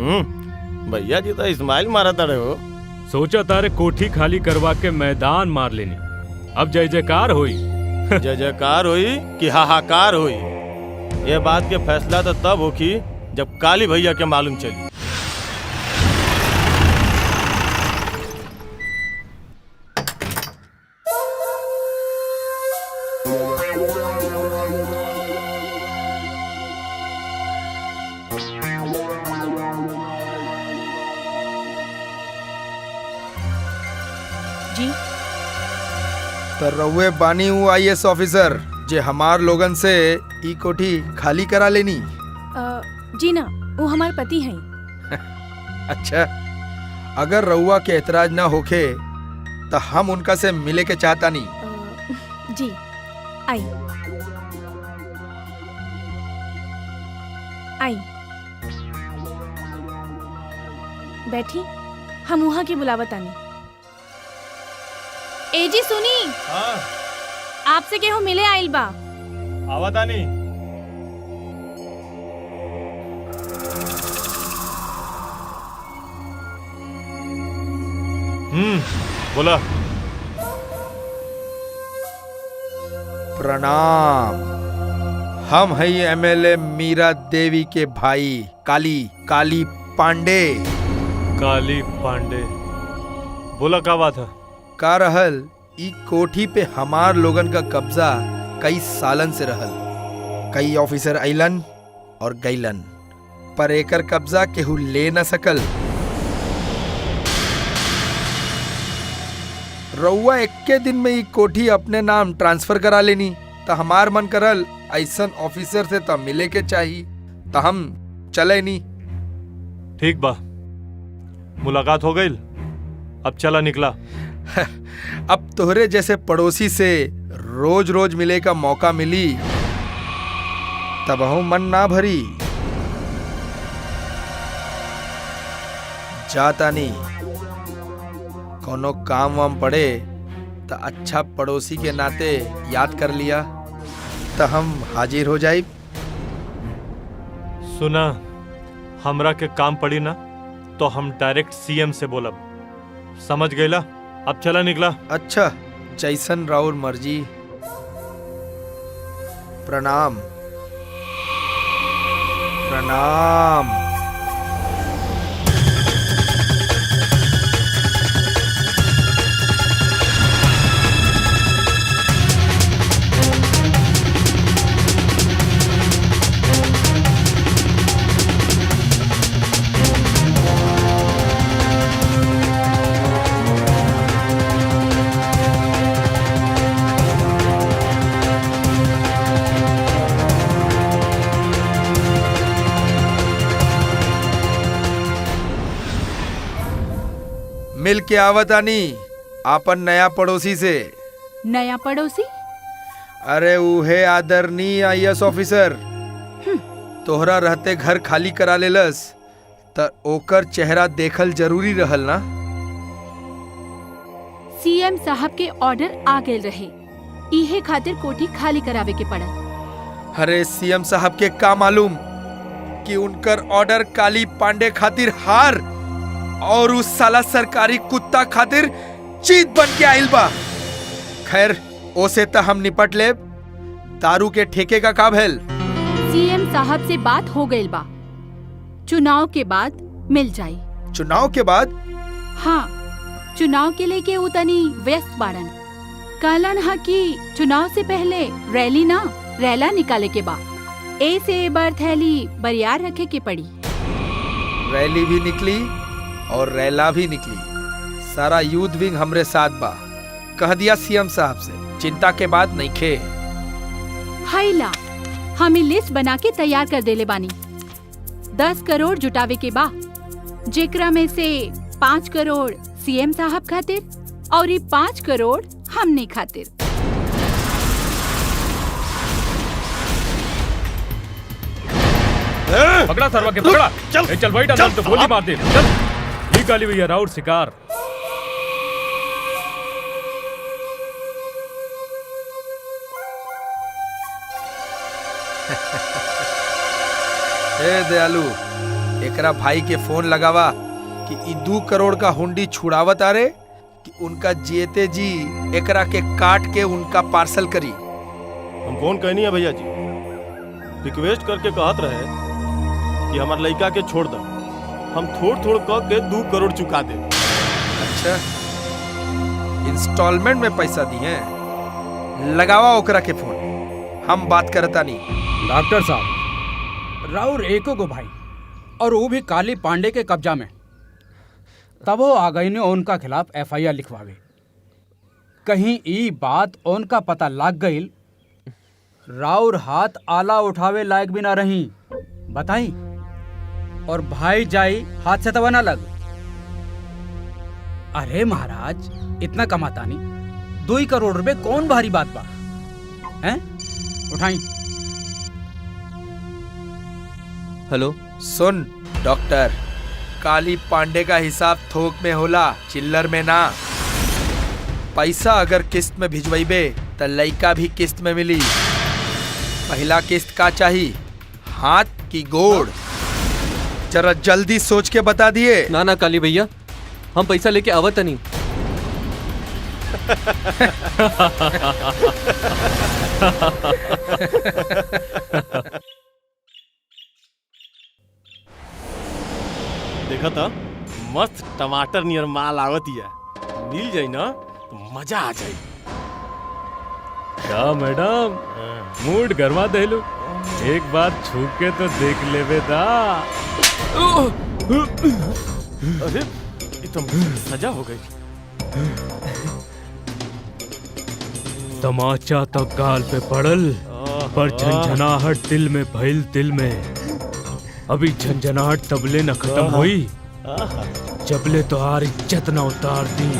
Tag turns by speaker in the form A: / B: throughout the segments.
A: भैया जी तो इस्माइल मारा तारे हो।
B: सोचा तारे कोठी खाली करवा के मैदान मार लेनी। अब जय जयकार हुई।
A: जय जयकार हुई कि हाहाकार हुई, ये बात के फैसला तो तब होगी जब काली भैया के मालूम चली।
C: जी
D: तो रउए बानी हूँ IAS ऑफिसर जे हमार लोगन से ई कोठी खाली करा लेनी।
C: जी ना, वो हमारे पति हैं।
D: अच्छा, अगर रउआ के एतराज ना होखे तो हम उनका से मिले के चाहता नहीं।
C: जी आई आई बैठी, हम वहाँ की बुलावत आनी। ए जी सुनी,
A: हाँ
C: आपसे केहू मिले आइल बा।
A: आवतानी। बोला।
D: प्रणाम, हम हैं MLA मीरा देवी के भाई काली पांडे।
A: काली पांडे, बोला का बात है?
D: का रहल, ई कोठी पे हमार लोगन का कब्जा कई सालन से रहल। कई ऑफिसर अइलन और गइलन, पर एकर कब्जा केहू ले न सकल। रउआ 21 दिन में ई कोठी अपने नाम ट्रांसफर करा लेनी तो हमार मन करल ऐसन ऑफिसर से तो मिले के चाहिए, तो हम चले नी।
A: ठीक बा, मुलाकात हो गई, अब चला निकला।
D: अब तोहरे जैसे पड़ोसी से रोज रोज मिले का मौका मिली तब हम मन ना भरी। जाता नहीं, कोनो काम वाम पड़े तो अच्छा पड़ोसी के नाते याद कर लिया तो हम हाजिर हो जाए।
A: सुना, हमरा के काम पड़ी ना तो हम डायरेक्ट CM से बोलब, समझ गईला? अब चला निकला।
D: अच्छा, जैसन राउर मर्जी। प्रणाम प्रणाम। मिल के आवतानी आपन नया पड़ोसी से।
C: नया पड़ोसी?
D: अरे उहे आदरणीय IAS ऑफिसर, तोहरा रहते घर खाली करा लेलस त ओकर चेहरा देखल जरूरी रहल ना।
C: CM साहब के ऑर्डर आ गए रहे, इहे खातिर कोठी खाली करावे के पड़ल।
D: अरे CM साहब के का मालूम कि उनकर ऑर्डर काली पांडे खातिर हार और उस साला सरकारी कुत्ता खातिर चीत बन के आइल बा। खैर, ओसे त हम निपट लेब। दारू के ठेके का भेल?
C: CM साहब से बात हो गई बा, चुनाव के बाद मिल जाई।
D: चुनाव के बाद?
C: हाँ, चुनाव के लेके उतनी व्यस्त बाड़न। कहलन हा कि चुनाव से पहले रैली ना रैला निकाले के बा, ऐसे बार थैली बरियार रखे के पड़ी।
D: रैली भी निकली और रैला भी निकली। सारा यूथ विंग हमरे साथ बा। कह दिया CM साहब से, चिंता के बाद नहीं खे।
C: हाइला, हमें लिस्ट बना के तैयार कर देले बानी। 10 करोड़ जुटावे के बा, जेकरा में से 5 करोड़ CM साहब खातिर और ये 5 करोड़ हमने खातिर।
B: पकड़ा सरवा के, पकड़ा। चल भाई, डाल तो गोली मार दे। चल, ये काली भैया राउर शिकार।
D: हे दयालु, एकरा भाई के फोन लगावा कि ई 2 करोड़ का हुंडी छुड़ावत आ रे कि उनका जीते जी एकरा के काट के उनका पार्सल करी।
A: हम फोन कहनी है भैया जी, रिक्वेस्ट करके कहत रहे कि हमार लड़का के छोड़ दो, हम थोड़ थोड़ कह के 2 करोड़ चुका दे।
D: अच्छा, इंस्टॉलमेंट में पैसा दिए, लगावा ओकरा के फोन, हम बात करता नहीं।
E: डॉक्टर साहब, राउर एको गो भाई और वो भी काली पांडे के कब्जा में, तब वो आ गई ने उनका खिलाफ FIR लिखवावे। कहीं ई बात उनका पता लग गई, राउर हाथ आला उठावे लायक भी ना रही, बताई, और भाई जाई हाथ से तवा ना लग। अरे महाराज, इतना कमाता नहीं, 2 करोड़ रुपए कौन भारी बात बा हैं? उठाई।
F: हेलो,
D: सुन डॉक्टर, काली पांडे का हिसाब थोक में होला, चिल्लर में ना। पैसा अगर किस्त में भिजवाइबे त लइका भी किस्त में मिली। पहला किस्त का चाहिए, हाथ की गोड़? जरा जल्दी सोच के बता दिए।
F: ना ना काली भैया, हम पैसा लेके आवत नहीं।
A: देखा था मस्त टमाटर नियर माल आवत है, मिल जाई ना तो मजा आ जाई।
B: क्या मैडम, मूड गरमा देलू, एक बार छू के तो देख लेवे दा।
A: अरे ये तो सजा हो गई।
B: तमाचा तो गाल पे पड़ल, पर झंझनाहट दिल में भइल, दिल में। अभी झंझनाहट तबले न खत्म हुई जबले तो आर इज्जत न उतार दी।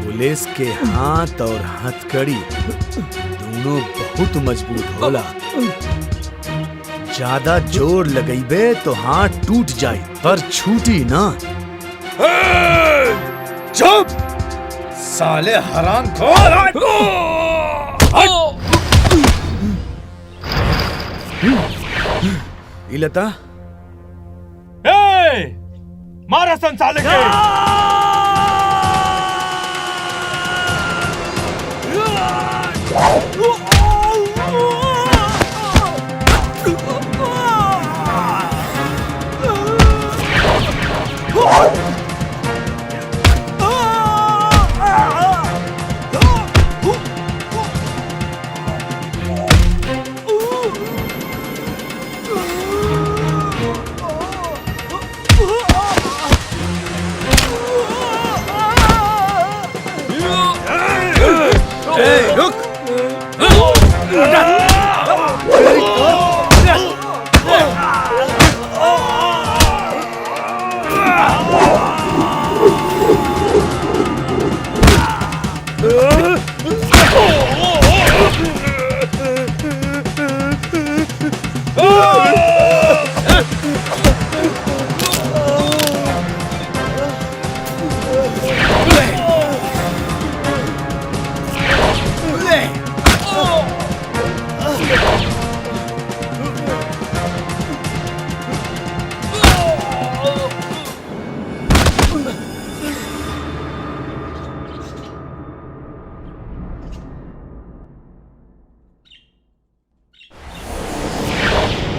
G: पुलिस के हाथ और हथकड़ी दोनों बहुत मजबूत होला। ज्यादा जोर लगइबे तो हाथ टूट जाई, पर छूटी ना।
D: चुप साले हरामखोर!
G: इलता
B: मारा संसाले के।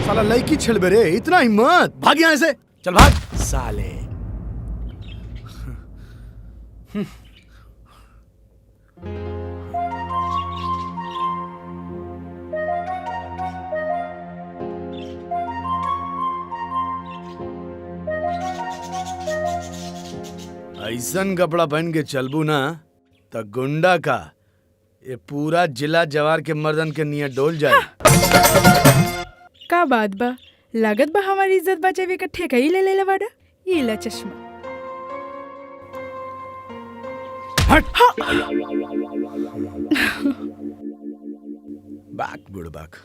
G: साला लड़की छिड़बे रे, इतना हिम्मत! भाग यहाँ से, चल भाग साले। ऐसन कपड़ा पहन के चलबू ना तो गुंडा का ये पूरा जिला जवार के मर्दन के नियत डोल जाए।
H: का बात बा, लागत बा हमारी इज्जत बचावे का ठेका ही ले ले वाड़ा। ये ला चश्मा।
G: बाक बुड़बाक।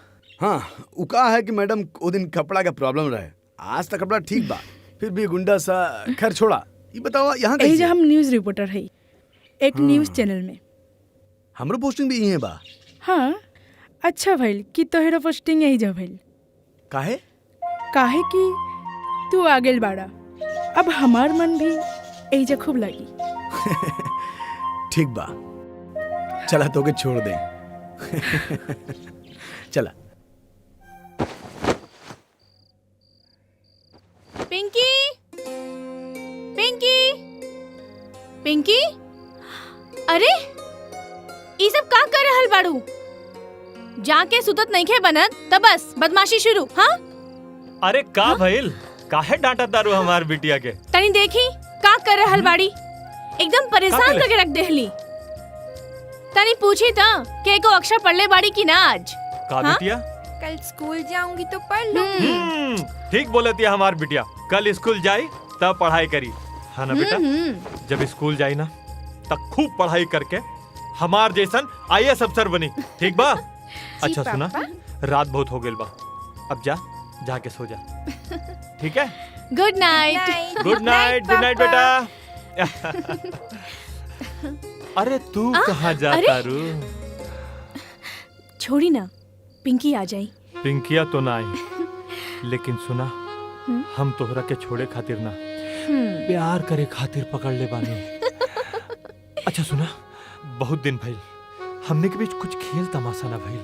G: हाँ, उका है कि मैडम वो दिन कपड़ा का प्रॉब्लम रहे, आज तक कपड़ा ठीक बा, फिर भी गुंडा सा। खैर छोड़ा, ये बताओ यहाँ
H: एही
G: कैसे?
H: जा हम न्यूज़ रिपोर्टर हई एक न्यूज़ चैनल में।
G: हमरो पोस्टिंग भी यहीं बा।
H: हाँ, अच्छा भइल कि तोहरा पोस्टिंग यही जा भइल।
G: काहे?
H: काहे कि तू आ गेल बाड़ा, अब हमार मन भी यही जा खूब लगी।
G: ठीक बा, चला तो के छोड़ दे। चला।
C: पिंकी, पिंकी, पिंकी, अरे ई सब का कर रहल बाड़ू? जाके सुतत नइखे बनत त बस बदमाशी शुरू। हाँ,
I: अरे का भइल? काहे डांटत दारू हमार बिटिया के?
C: तनी देखी का कर रहल बाड़ी, एकदम परेशान
I: का
C: करके रख देहली। तनी पूछी त के को अक्षर पढ़ले बाड़ी की ना आज?
I: का
C: हाँ?
I: बिटिया?
H: कल स्कूल जाऊंगी तो पढ़ लो।
I: ठीक बोलती है हमार बिटिया। कल स्कूल जाई तब पढ़ाई करी, है ना बेटा? जब स्कूल जाई ना तब खूब पढ़ाई करके हमार जैसन आईएएस अफसर बनी, ठीक बा? अच्छा सुना, रात बहुत हो गइल बा, अब जा जाके सो जा, ठीक है?
C: Good night.
I: Good night, good night बेटा। अरे तू कहाँ जाता रू?
C: छोड़ी ना, पिंकी आ जाई।
I: पिंकिया तो ना आई, लेकिन सुना, हम तोहरा के छोड़े खातिर ना, प्यार करे खातिर पकड़ ले बानी। अच्छा सुना, बहुत दिन भइल हमने के बीच कुछ खेल तमाशा ना भइल।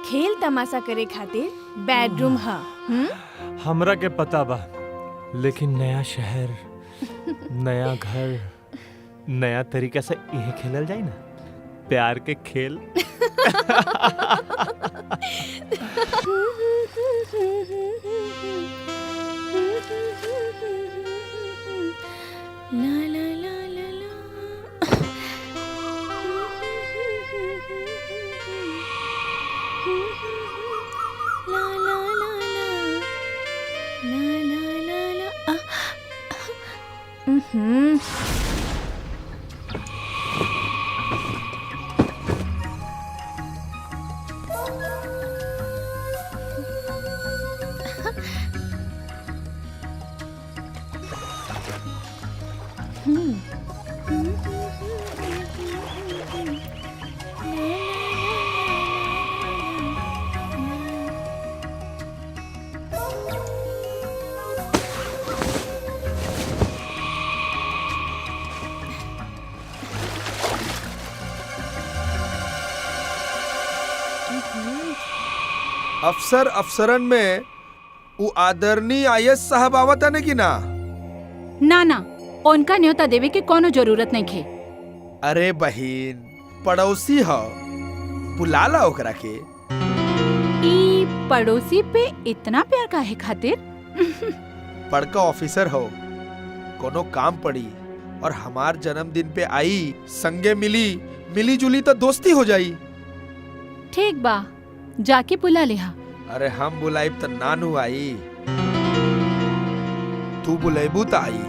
C: खेल तमाशा करे खातिर बेडरूम हा।
I: हमरा के पता बा, लेकिन नया शहर, नया घर, नया तरीका से यही खेलल जाई ना, प्यार के खेल।
C: ला ला ला ला ला। ला ला ला ला। ला ला ला ला।
D: अफसर अफसरन में वो आदरणीय आईएएस साहब आवत है कि ना?
C: ना ना, उनका न्योता देवे के कोनो जरूरत नहीं खे।
D: अरे बहिन, पड़ोसी हो, बुला ला ओकरा के।
C: ई पड़ोसी पे इतना प्यार काहे खातिर?
D: बड़का ऑफिसर हो, कोनो काम पड़ी और हमार जन्मदिन पे आई, संगे मिली जुली तो दोस्ती हो जाई।
C: ठीक बा, जाके बुला लिहा।
D: अरे हम बुलाइब तो नानू आई, तू बुलाइबू तो आई।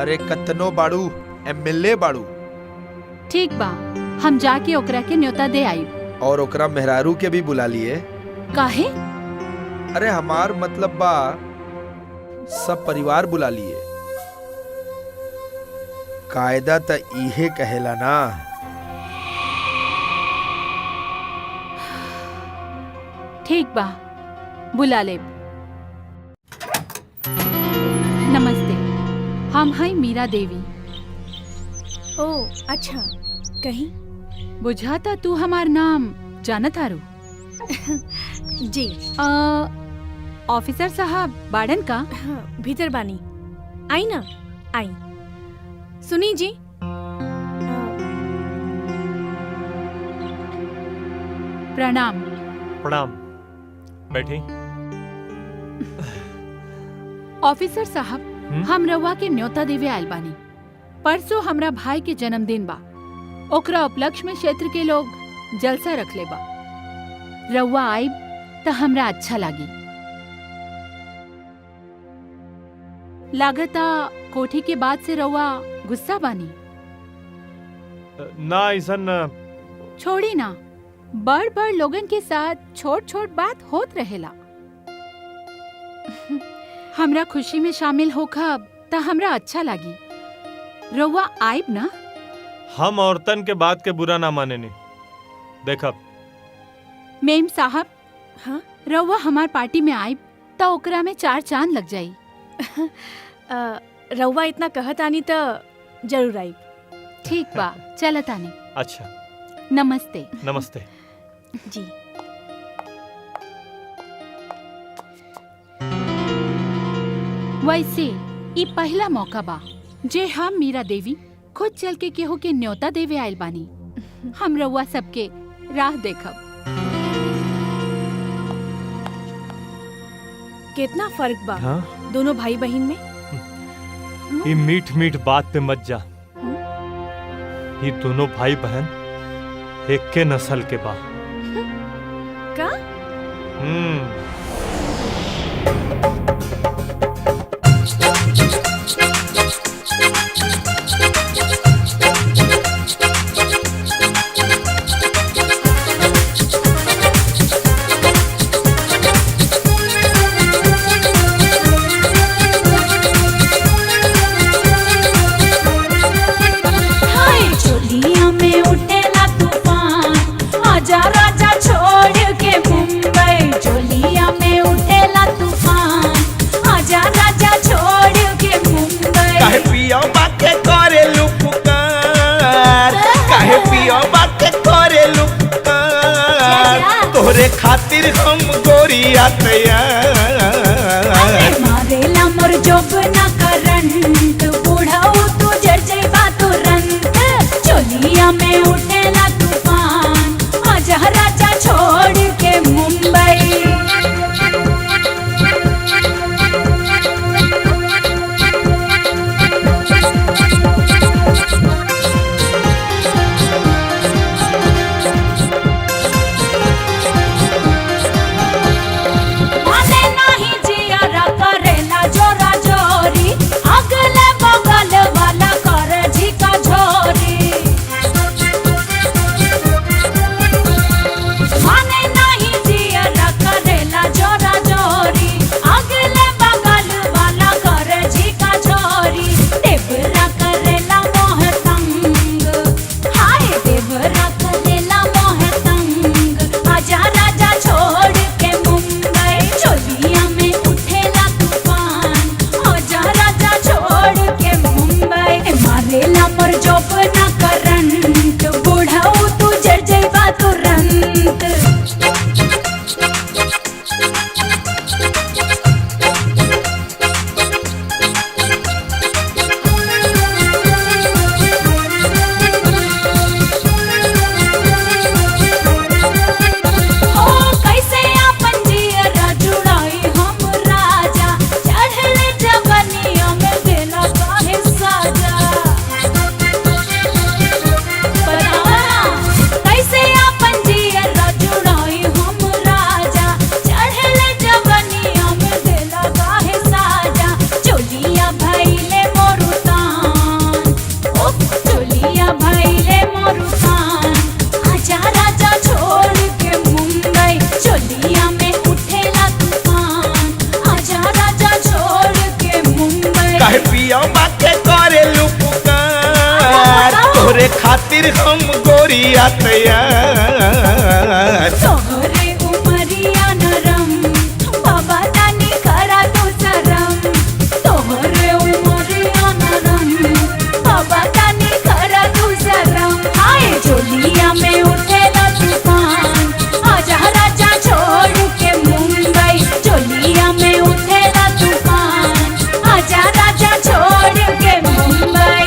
D: अरे कतनो बाड़ू, एमएलए बाड़ू।
C: ठीक बा, हम जाके ओकरा के न्योता दे आई।
D: और ओकरा मेहरारू के भी बुला लिए।
C: काहे?
D: अरे हमार मतलब बा, सब परिवार बुला लिए। कायदा तो इहे कहेला ना।
C: ठीक बा, बुला ले। नमस्ते, हम हैं मीरा देवी।
J: ओ अच्छा, कहीं
C: बुझाता तू हमार नाम जानत आरू।
J: जी।
C: ऑफिसर साहब बाड़न का?
J: हाँ, भीतर बानी, आई ना आई। सुनी जी,
C: प्रणाम।
I: प्रणाम, बैठी।
C: ऑफिसर साहब, हम रउआ के न्योता देवे आयल बानी। परसों हमरा भाई के जन्मदिन बा, ओकरा उपलक्ष्य में क्षेत्र के लोग जलसा रख ले बा। रउआ आइब त हमरा अच्छा लागी। लागता कोठी के बाद से रउआ गुस्सा बानी।
I: ना ऐसन
C: छोड़ी ना, बड़ बड़ लोगन के साथ छोट छोट बात होत रहेला। हमरा खुशी में शामिल होखब त हमरा अच्छा लागी। रउआ आइब ना?
I: हम औरतन के बात के बुरा ना माने नहीं। देखब
C: मेम साहब,
J: हाँ
C: रउआ हमार पार्टी में आइब तो ओकरा में 4 चांद लग जाई।
J: रउआ इतना कहत आनी तो जरूर आई।
C: ठीक बा, चलत आनी।
I: अच्छा,
C: नमस्ते।
I: नमस्ते।
J: जी।
C: वैसे ई पहला मौका बा जे हम मीरा देवी खुद चल के केहू के न्योता देवे आइल बानी। हम रउआ सबके राह देखब।
J: कितना फर्क बा
I: हाँ?
J: दोनों भाई बहन में।
I: ये मीठ मीठ बात पे मत जा। ये दोनों भाई बहन एक के नस्ल के बा।
J: का?
D: तोरे खातिर हम गोरिया तैयार
K: मारेला मोर जोब ना करंट बुढ़ाऊ तू जड़ जइबा तुरंत चोलिया में उठेला तूफान आजा राजा छोड़ के मुंबई।
D: तोरे खातिर हम गोरिया तैयार
K: तोहरे उमरिया नरम बाबा नानी करा तू शरम तोहरे उमरिया नरम बाबा नानी करा तू शरम आए चोलिया में उठेला तूफान आजा राजा छोड़ के मुंबई चोलिया में उठेला तूफान आजा राजा छोड़ के मुंबई।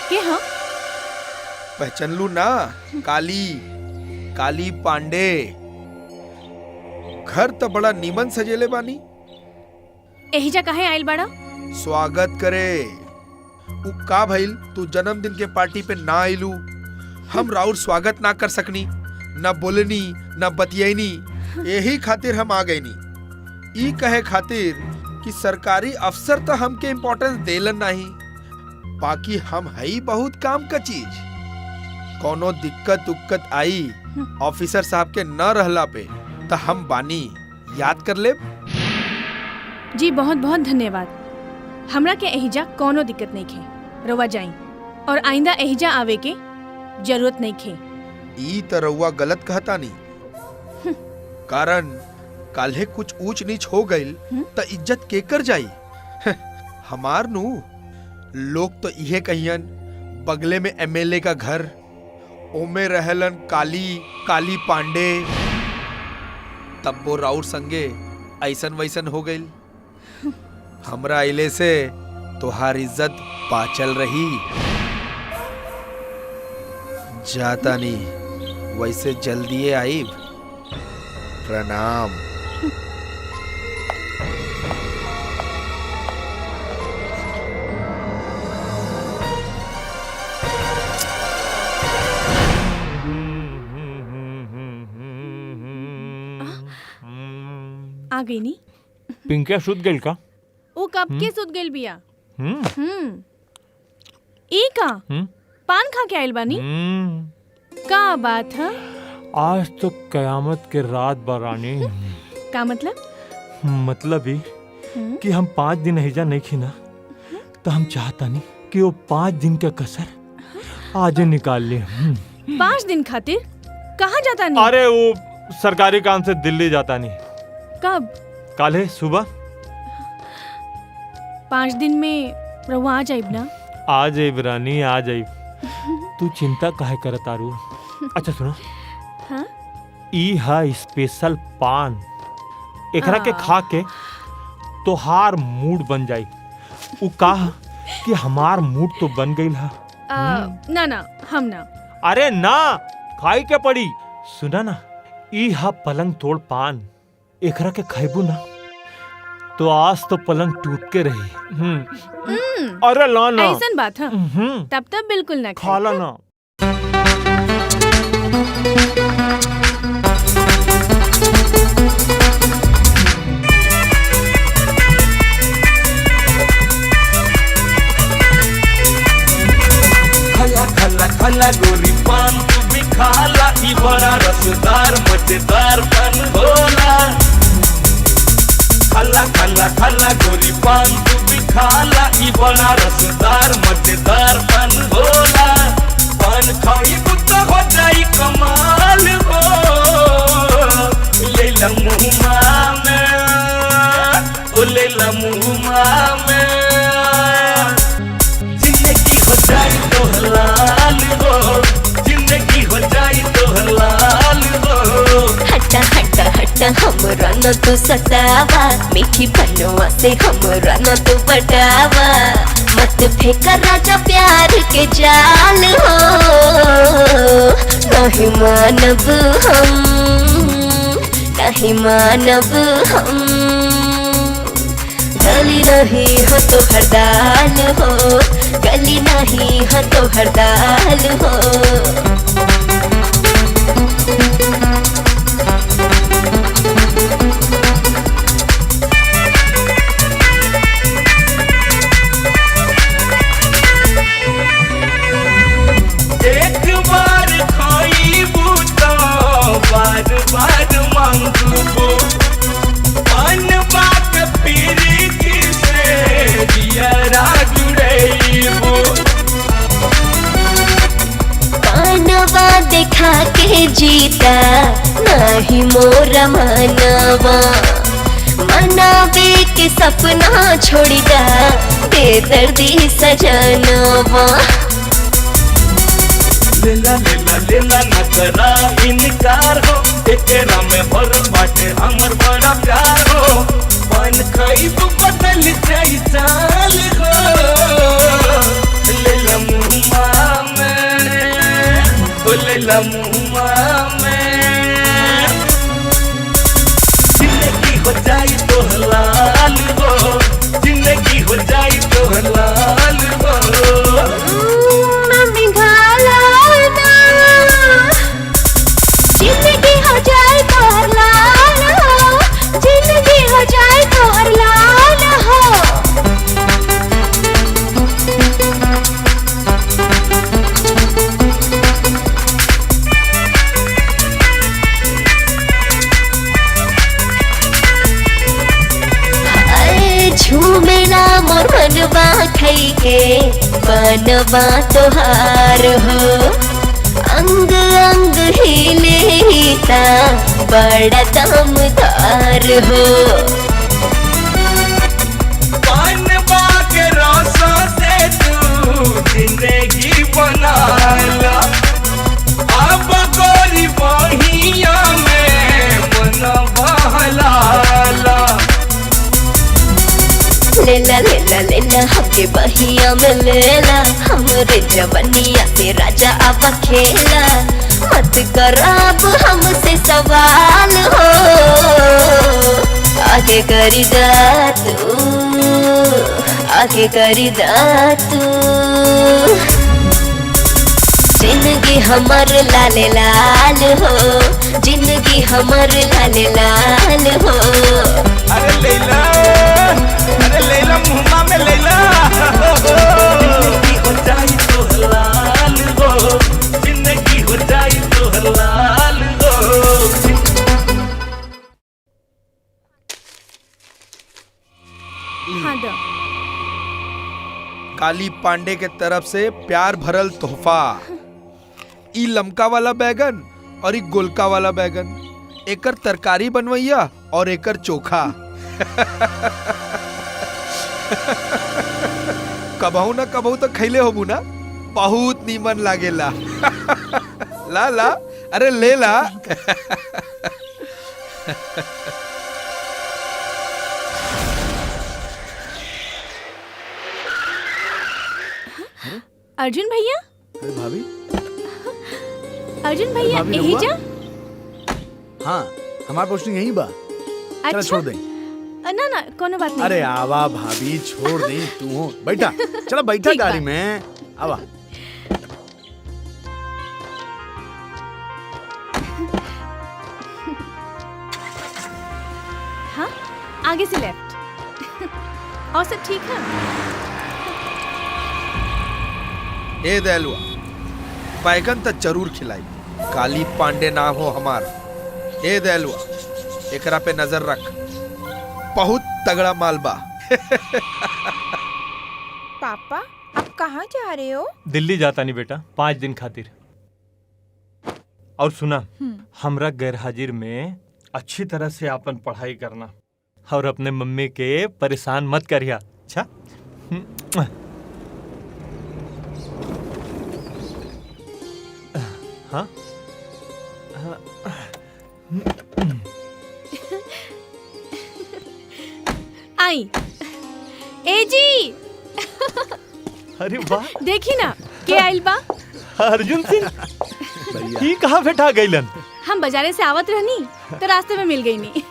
J: के हाँ?
D: पहचान लू ना? काली काली पांडे। घर तो बड़ा नीमन सजेले बानी।
J: एहिजा काहे आइल बाड़ा?
D: स्वागत करे। उ का भइल तू जन्मदिन के पार्टी पे ना आइलू? हम राउर स्वागत ना कर सकनी, ना बोलनी ना बतियनी। यही खातिर हम आ गईनी। ई कहे खातिर कि सरकारी अफसर तो हमके इम्पोर्टेंस देलन नहीं, बाकी हम हई बहुत काम का चीज। कोनो दिक्कत उक्कत आई ऑफिसर साहब के न रहला पे तो हम बानी याद कर ले।
J: जी बहुत बहुत धन्यवाद। हमरा के एहिजा कोनो दिक्कत नहीं खे, रवा जाई और आइंदा एहिजा आवे के जरूरत नहीं खे।
D: ई त रउआ गलत कहता नहीं, कारण काल्हे कुछ ऊंच नीच हो गईल त इज्जत केकर जाई। हमार नु लोग तो इहे कहियन बगले में एमएलए का घर, ओमे रहलन काली पांडे, तब वो राउर संगे ऐसन वैसन हो गईल। हमरा आइले से तोहार इज्जत पाचल रही। जाता नहीं वैसे जल्दी आईब। प्रणाम।
J: आ गई नी।
I: पिंकिया सुत गइल का?
J: वो कब के सुत गइल बिया। ई का पान खा के आइल बानी? का बात है?
I: आज तो कयामत के रात बरानी।
J: का मतलब?
I: मतलब ही कि हम 5 दिन हिजा नहीं खीना तो हम चाहता नहीं कि वो 5 दिन का कसर आज निकाल ले।
J: 5 दिन खातिर कहाँ जाता नहीं?
I: अरे वो सरकारी काम से दिल्ली जाता नहीं।
J: कब?
I: कल है सुबह।
J: 5 दिन में रहुआ आ जाइब ना?
I: आ जाइब रानी, आ जाइब। तू चिंता काहे करत आरू? अच्छा सुनो,
J: हाँ?
I: ई हा स्पेशल पान, एकरा के खा के तोहार मूड बन जाई। उ कहा कि हमार मूड तो बन गई हा।
J: ना ना हम ना।
I: अरे ना, खाई के पड़ी। सुना ना, ई हा पलंग तोड़ पान, एकरा के खाइबू ना तो आज तो पलंग टूट के रही। अरे ला ना।
J: ऐसन बात है? तब बिल्कुल ना
I: खा ला ना।
L: खाला गोरी पान तू भी खाला, ई बड़ा रसदार मजेदार पान होला। खाला गोरी पान तू भी खाला, ई बड़ा रसदार मजेदार पान होला। पान खाई तो हो जाई कमाल हो, लेला मुँह में, ओ लेला मुँह में, जिंदगी हो जाई तो हलाल हो, जिंदगी हो जाई तो हलाल हो।
M: हटा हटा हटा हमरा न तो सतावा, मीठी पन्नुआ से हमरा न तो पटावा। मत फेंका राजा प्यार के जाल हो, नहीं मानब हम, नहीं मानब हम। गली नहीं हो तो हरदाल हो, गली नहीं हो तो हरदाल हो।
L: एक बार खाईबू तो बार बार मांगबू, पानवा के पीरी से दियरा जुड़ेबू।
M: पानवा देखा के जीता नहीं मोरा मनवा, मनावे के सपना छोड़ी दा बेदर्दी सजनवा।
L: लेला लेला लेला न करा इनकार हो, एकरा में भर बाटे हमर बड़ा प्यार हो। पान खाईबू बदल जाई चाल हो, लेला मुँह में, ओ लेला मुँह में। जिंदगी हो जाई तो हलाल हो, जिंदगी हो जाई तो हलाल हो।
M: जिंदगी हो जाए तो हरलाल हो, जिंदगी हो जाए तो हरलाल हो। मनवा तोहार हो अंग अंग हिले ता बड़ा दमदार हो
L: पान बाग रसों से तू जिंदगी बना ला अब गोरी बहिया में मन बहला ला
M: लेला लेला लेला हमके बहिया में लेला हमरे जवनिया से राजा अब खेला मत कराब हमसे सवाल हो आगे करी दा तू आगे करी दा तू जिंदगी हमर लाल लाल हो जिंदगी हमर लाल लाल हो
L: अरे लैला मुहम्मा में लैला जिंदगी हो जाई तो हलाल हो जिंदगी हो जाई तो हलाल हो
J: हाँ दो
D: काली पांडे के तरफ से प्यार भरल तोहफा। ई लमका वाला बैगन और ई गोलका वाला बैगन एकर तरकारी बनवैया और एकर चोखा कबहू ना कबहू तो खैले होबू ना बहुत नीमन लागेला ला ला अरे ले ला
J: अर्जुन भैया
G: अरे भाभी
J: अर्जुन भैया
G: भाभी
J: यही
G: रहुआ?
J: जा
G: हाँ हमारा पोस्टिंग यहीं बा चलो
J: अच्छा
G: छोड़ दे
J: ना ना कोनो बात नहीं
G: अरे आवा भाभी छोड़ दे तू हो बैठा चलो बैठा
J: ठीक
G: गाड़ी
J: बा।
G: में आवा
J: हाँ आगे से लेफ्ट और सब ठीक है
D: ए दयालुआ बैगन तो जरूर खिलाई काली पांडे ना हो हमार ए दयालुआ एकरा पे नजर रख बहुत तगड़ा मालबा
H: पापा आप कहाँ जा रहे हो?
I: दिल्ली जाता नहीं बेटा 5 दिन खातिर। और सुना हमरा गैर हाजिर में अच्छी तरह से अपन पढ़ाई करना और अपने मम्मी के परेशान मत करिया। अच्छा हाँ
J: आई ए जी
I: अरे वाह
J: देखी ना के आइल बा
I: अर्जुन सिंह ही कहाँ बैठा गईलन?
J: हम बाजारे से आवत रहनी तो रास्ते में मिल गई नी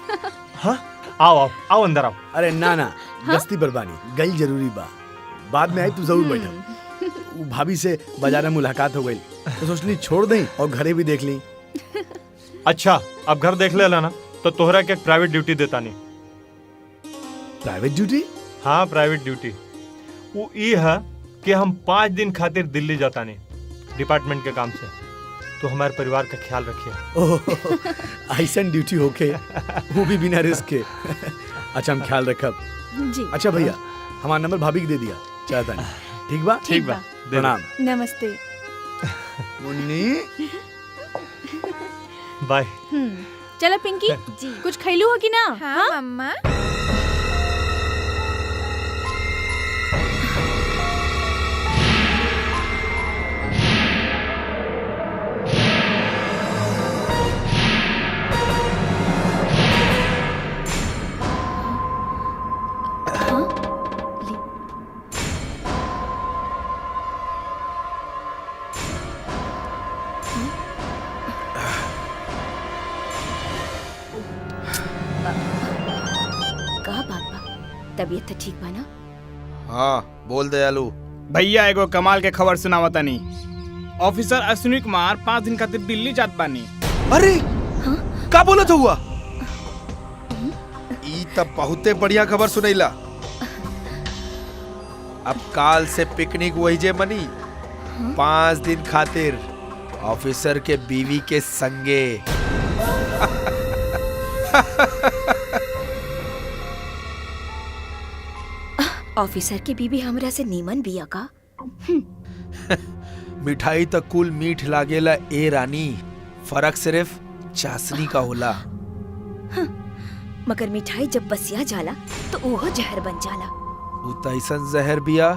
I: हाँ आओ आओ आओ अंदर आओ।
G: अरे ना ना गस्ती बरबानी गई जरूरी बा बाद में आई तू जरूर बैठा वो भाभी से बाजार में मुलाकात हो गई तो सोचली छोड़ दें और घरे भी देख ली।
I: अच्छा अब घर देख ले ना तो तोहरा के प्राइवेट ड्यूटी देता नहीं।
G: Private duty?
I: हाँ प्राइवेट ड्यूटी वो ये है कि हम 5 दिन खातिर दिल्ली जाता नहीं डिपार्टमेंट के काम से, तो हमारे परिवार का ख्याल रखिए।
G: ऐसा ड्यूटी होके वो भी बिना रिस्क के। अच्छा हम ख्याल रखब
J: जी।
G: अच्छा भैया हमारा नंबर भाभी के दे दिया चाहता नहीं ठीक बा?
J: ठीक बा।
G: प्रणाम।
J: नमस्ते।
G: मुन्नी
I: बाय।
J: चलो पिंकी जी कुछ खैलू हो कि ना?
H: हाँ मम्मा।
M: तबीयत तो ठीक बा ना?
D: हाँ बोल दयालु।
N: भैया एगो कमाल के खबर सुनावतानी। ऑफिसर अश्विनी कुमार 5 दिन खातिर दिल्ली जात बानी।
D: अरे का बोलत हुआ? ई तब बहुते बढ़िया खबर सुनैला। अब काल से पिकनिक वही जे मनी 5 दिन खातिर ऑफिसर के बीवी के संगे।
M: ऑफिसर की बीबी हमरा से नीमन बिया का?
D: मिठाई तो कुल मीठ लागेला ए रानी, फर्क सिर्फ चाशनी का होला।
M: मगर मिठाई जब बसिया जाला तो ओहो जहर बन जाला।
D: उ त ऐसन जहर बिया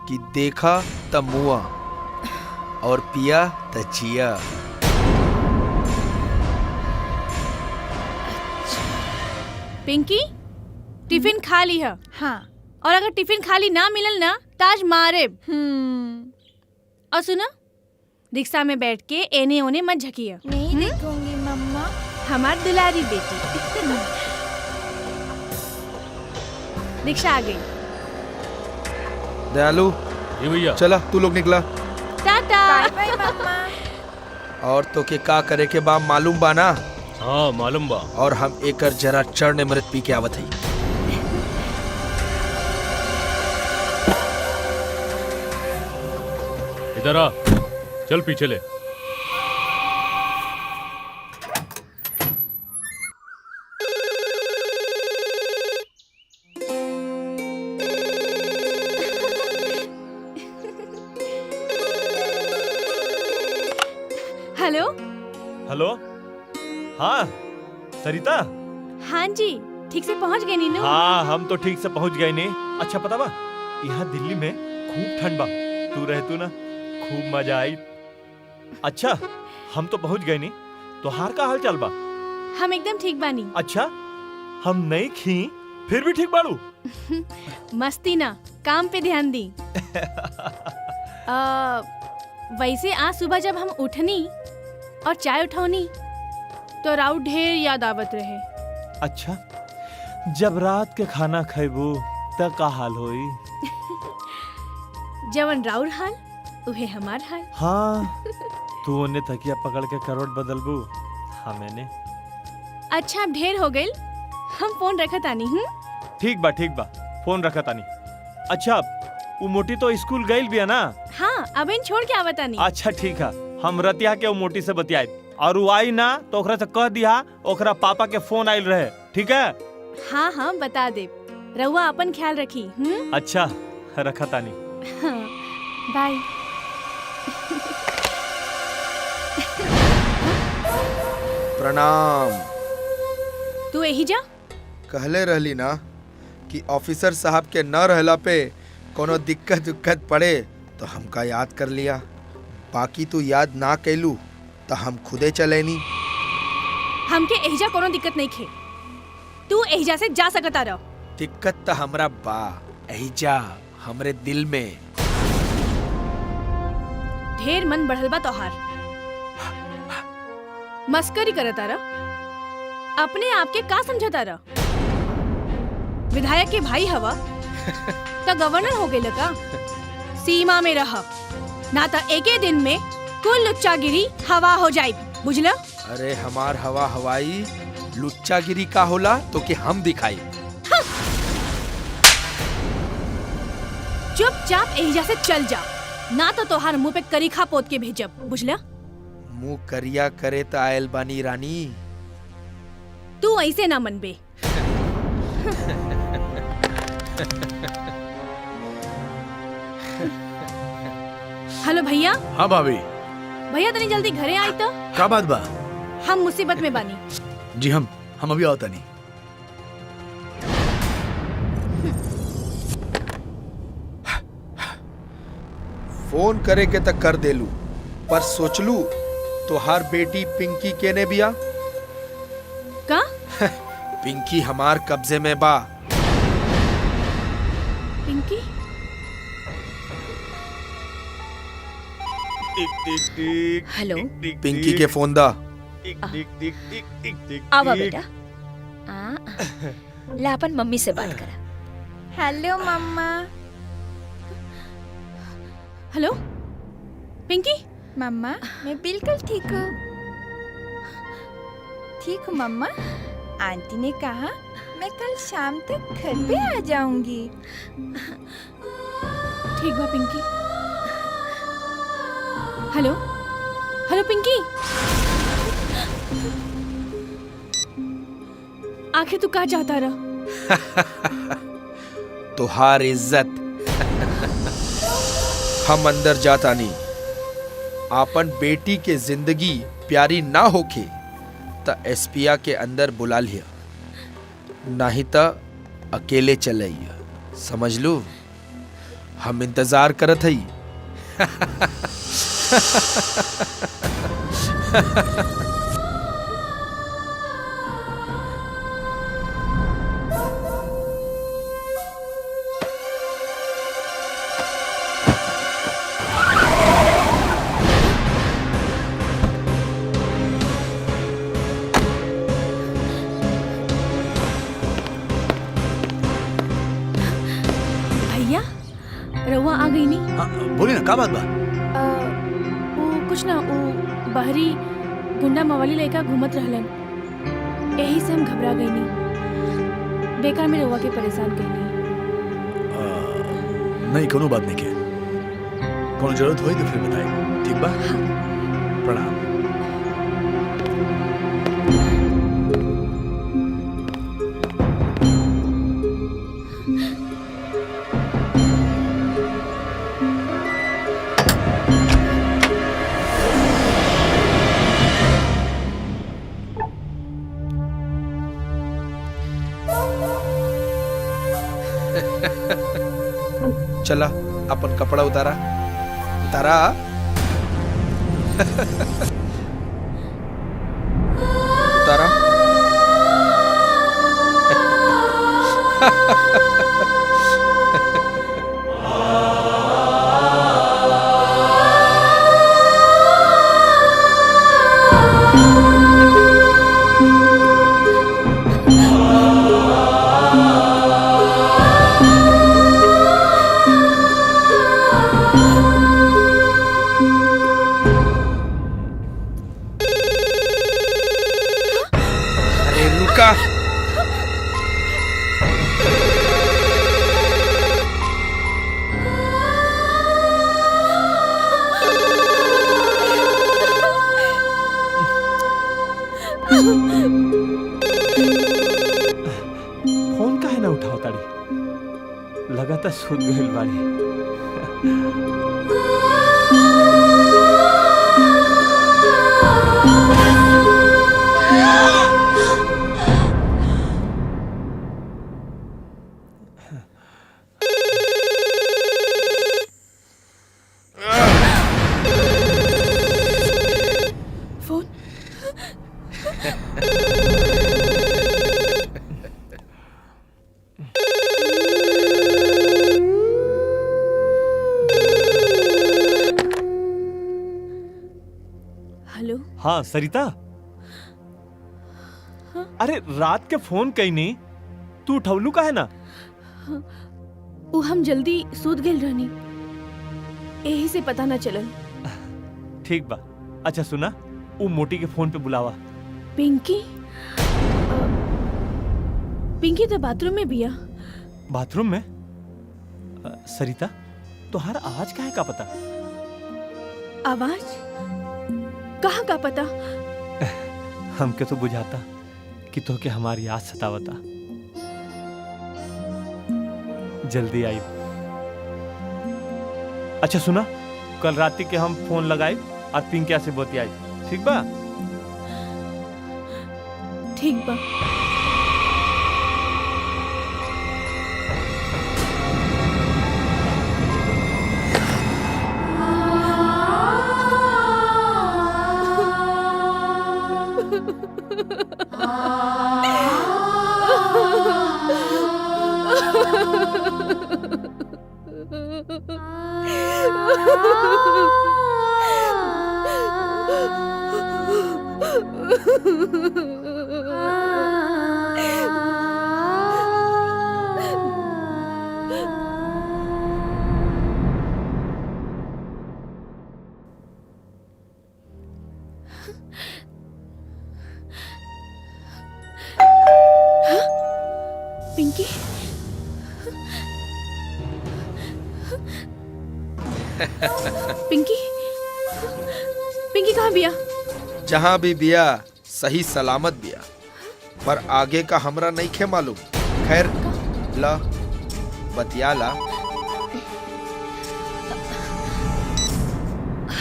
D: कि देखा त मुआ और पिया त जिया।
J: पिंकी टिफिन खा ली है। हाँ। और अगर टिफिन खाली ना मिलल ना ताज मारे। और सुना, रिक्शा में बैठ के एने ओने मत झकिया।
H: नहीं देखूंगी मम्मा।
J: हमार दुलारी बेटी। रिक्शा आ गई।
D: दयालु
B: ये भैया
D: चला, तू लोग निकला।
J: टाटा।
H: Bye bye mamma.
D: और तो के का करे के बा मालूम बा ना?
B: हाँ मालूम बा।
D: और हम एकर जरा चढ़ने मृत पी के आवत हई।
B: इधर आ, चल पीछे ले।
J: हेलो।
I: हेलो, हाँ सरिता।
J: हाँ जी, ठीक से पहुंच गए नीनू।
I: हाँ हम तो ठीक से पहुंच गए नहीं। अच्छा पता बा, यहाँ दिल्ली में खूब ठंड बा। तू रहतू ना, खूब मजा आई। अच्छा हम तो पहुंच गए नहीं, तो हार का हाल चाल बा?
J: हम एकदम ठीक बानी।
I: अच्छा हम नहीं खी फिर भी ठीक बाड़ू?
J: मस्ती ना, काम पे ध्यान दी। वैसे आज सुबह जब हम उठनी और चाय उठौनी तो राउत ढेर याद आवत रहे।
I: अच्छा, जब रात के खाना खैबू त का हाल होई?
J: जवन राउर हाल उहे हमार हाल।
I: हाँ तू उन्हें तकिया पकड़ के करोड़ बदलबू, हाँ मैंने।
J: अच्छा अब ढेर हो गइल, हम फोन रखत आनी।
I: ठीक बा फोन रखत आनी। अच्छा वो मोटी तो स्कूल गइल बिया ना?
J: हाँ अब इन छोड़ के आवत आनी।
I: अच्छा ठीक है, हम रतिया के वो मोटी से बतियाई और वो आई ना तो ओकरा से कह दिया ओकरा पापा के फोन आइल रहे, ठीक है?
J: हाँ हाँ बता दे। रउआ अपन ख्याल रखी।
I: अच्छा रखत आनी।
J: हाँ, बाय।
D: प्रणाम।
J: तू यही जा।
D: कहले रहली ना कि ऑफिसर साहब के न रहला पे कोनो दिक्कत पड़े तो हमका याद कर लिया। बाकी तू याद ना कैलू तो हम खुदे चलेनी।
J: हमके एहिजा कोनो दिक्कत नहीं खे, तू एहिजा से जा सकता रहो।
D: दिक्कत तो हमरा बा, एहिजा हमरे दिल में।
J: ढेर मन बढ़ल बा तोहार। मस्करी करता रह, अपने आप के का समझता रह? विधायक के भाई हवा तो गवर्नर हो गए का? सीमा में रह, ना तो एके दिन में कुल लुच्चागिरी हवा हो जाए, बुझला?
D: अरे हमार हवा हवाई लुच्चागिरी का होला तो कि हम दिखाई।
J: हाँ। चुपचाप एहिजा से चल जा, ना तो तोहार मुंह पे करीखा पोत के भेजब, बुझला?
D: मुंह करिया करे त आयल बानी रानी।
J: तू ऐसे ना मनबे। हेलो भैया।
G: हाँ भाभी।
J: भैया तनी जल्दी घरे आई तो।
G: का बात बा?
J: हम मुसीबत में बानी।
G: जी हम अभी आवता नहीं।
D: फोन करे के तक कर देलू, पर सोचलू तोहार बेटी पिंकी केने बिया?
J: का?
D: पिंकी हमार कब्जे में बा।
J: पिंकी?
M: हेलो।
D: पिंकी के फोन दा।
M: आवा बेटा। ला अपन मम्मी से बात करा।
H: Hello mama.
J: Hello Pinky.
H: Mama मैं बिल्कुल ठीक हूँ। ठीक हूँ मम्मा। आंटी ने कहा मैं कल शाम तक घर पे आ जाऊंगी।
J: ठीक बा पिंकी। Hello hello Pinky. आखिर तू कहाँ जाता रहा?
D: तुहार इज्जत। हम अंदर जाता नहीं, आपन बेटी के जिंदगी प्यारी ना होके त एसपिया के अंदर बुला लिया, नहीं त अकेले चलैया। समझ लू? हम इंतजार करत हई।
J: भैया रउआ आ गई नी?
G: बोली ना, का बात बा?
J: वो कुछ ना, वो बाहरी गुंडा मवाली लेकर घूमत रहलन, यही से हम घबरा गई नी। बेकार में रउआ के परेशान कईनी।
G: नहीं, कोनो बात नहीं के। कोनो जरूरत होई तो फिर बताई, ठीक बा? प्रणाम।
D: चला अपन कपड़ा उतारा उतारा। उतारा।
I: फोन काहे ना उठाओ ताड़ी? लगातार सुन गइल बाड़ी। हाँ सरिता, अरे रात के फोन कई नहीं, तू उठवलू का है ना?
J: वो हम जल्दी सूत गेल रहनी, यही से पता न चलल।
I: ठीक बा। अच्छा सुना, वो मोटी के फोन पे बुलावा।
J: पिंकी? पिंकी तो बाथरूम में बिया।
I: बाथरूम में? सरिता, तुहार आवाज काहे का पता?
J: आवाज कहाँ का पता?
I: हमके तो बुझाता कि तो के हमारी याद सतावता। जल्दी आई। अच्छा सुना, कल रात के हम फोन लगाए और पिंकिया से बतियाई, ठीक बा?
J: ठीक बा। पिंकी? पिंकी? पिंकी कहाँ बिया?
D: जहाँ भी बिया सही सलामत बिया, पर आगे का हमरा नहीं खे मालूम। खैर ला बतिया ला।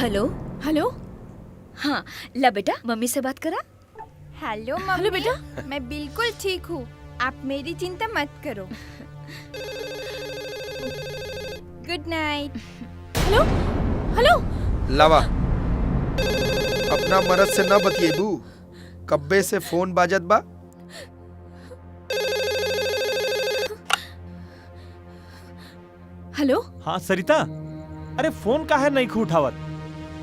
M: हेलो।
J: हेलो।
O: हाँ ला बेटा मम्मी से बात करा।
P: Hello mummy.
J: हेलो बेटा।
P: मैं बिल्कुल ठीक हूँ, आप मेरी चिंता मत करो। Good night.
J: Hello hello.
D: लावा अपना मरद से न बतिएबू, कब्बे से फोन बाजत बा।
J: हेलो।
I: हाँ सरिता, अरे फोन काहे नहीं उठावत?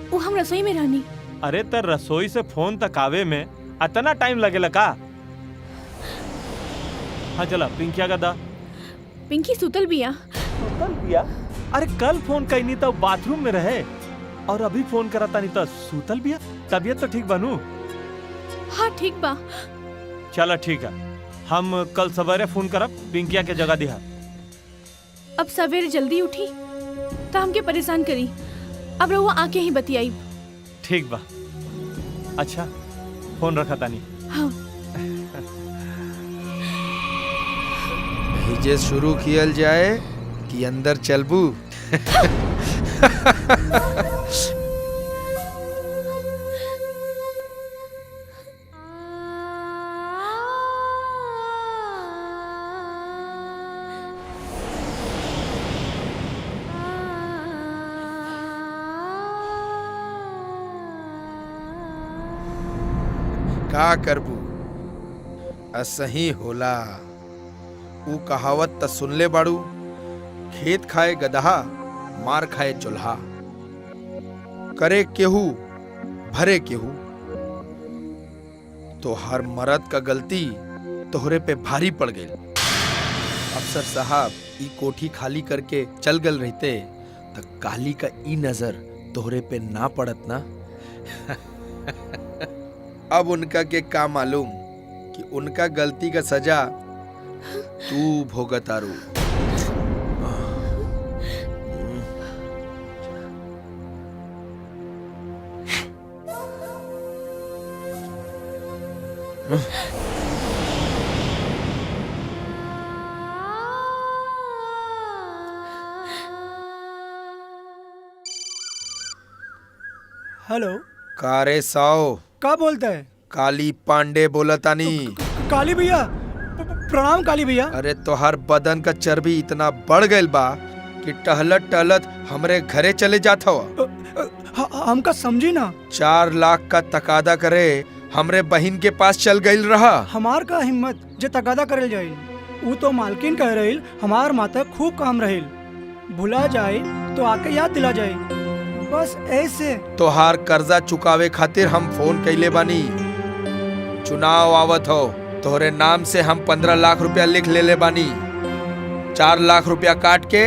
J: वो हम रसोई में रहनी।
I: अरे त रसोई से फोन तक आवे में इतना टाइम लगेला का? हाँ चला पिंकिया का दा।
J: पिंकी सुतल बिया।
I: सुतल बिया? अरे कल फोन कईनी तो बाथरूम में रहे और अभी फोन करता नहीं तो सुतल बिया। तबीयत तो ठीक बनू?
J: हाँ ठीक बा।
I: चला ठीक है, हम कल सवेरे फोन करब, पिंकिया के जगह दिहा।
J: अब सवेरे जल्दी उठी तो हमके परेशान करी, अब रहुआ आके ही बतियाई।
I: ठीक बा। अच्छा फोन रखा तानी।
J: हाँ।
D: भेजे शुरू कियल जाए कि अंदर चलबू? का करबू, असही होला। ऊ कहावत त सुनले बाड़ू, खेत खाए गदहा मार खाए चुल्हा। करे केहू भरे केहू, तो हर मर्द का गलती तोहरे पे भारी पड़ गई। अफसर साहब ई कोठी खाली करके चल गल रहते तो काली का ई नजर तोहरे पे ना पड़त ना। अब उनका के का मालूम कि उनका गलती का सजा तू भोगतारू।
Q: हेलो।
D: कारे साओ
Q: का बोलता है?
D: काली पांडे बोलतानी।
Q: काली भैया, प्रणाम काली भैया।
D: अरे तोहर बदन का चर्बी इतना बढ़ गइल बा कि टहलत टहलत हमरे घरे चले जात हवा।
Q: हमका समझी ना।
D: 4 लाख का तकादा करे हमरे बहिन के पास चल गइल रहा।
Q: हमार का हिम्मत जे तकादा करल जाइल। ऊ तो मालकिन कह रही हमार माता खूब काम रहिल, भुला जाए तो आके याद दिला जाए, बस ऐसे।
D: तोहार कर्जा चुकावे खातिर हम फोन कैले बानी। चुनाव आवत हो, तोहरे नाम से हम 15 लाख रुपया लिख ले बानी। 4 लाख रुपया काट के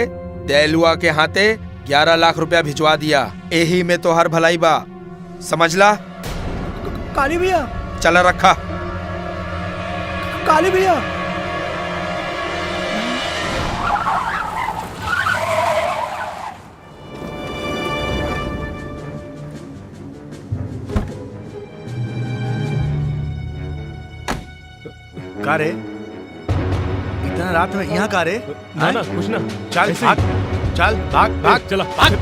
D: दयालुआ के हाथे 11 लाख रुपया भिजवा दिया। यही में तोहार भलाई बा, समझला?
Q: काली भैया।
D: चला रखा।
Q: काली भैया।
G: का रे, इतना रात में यहाँ का रे?
B: ना ना कुछ ना।
G: चल
B: ऐसे
G: भाग, चल भाग भाग,
B: चला भाग।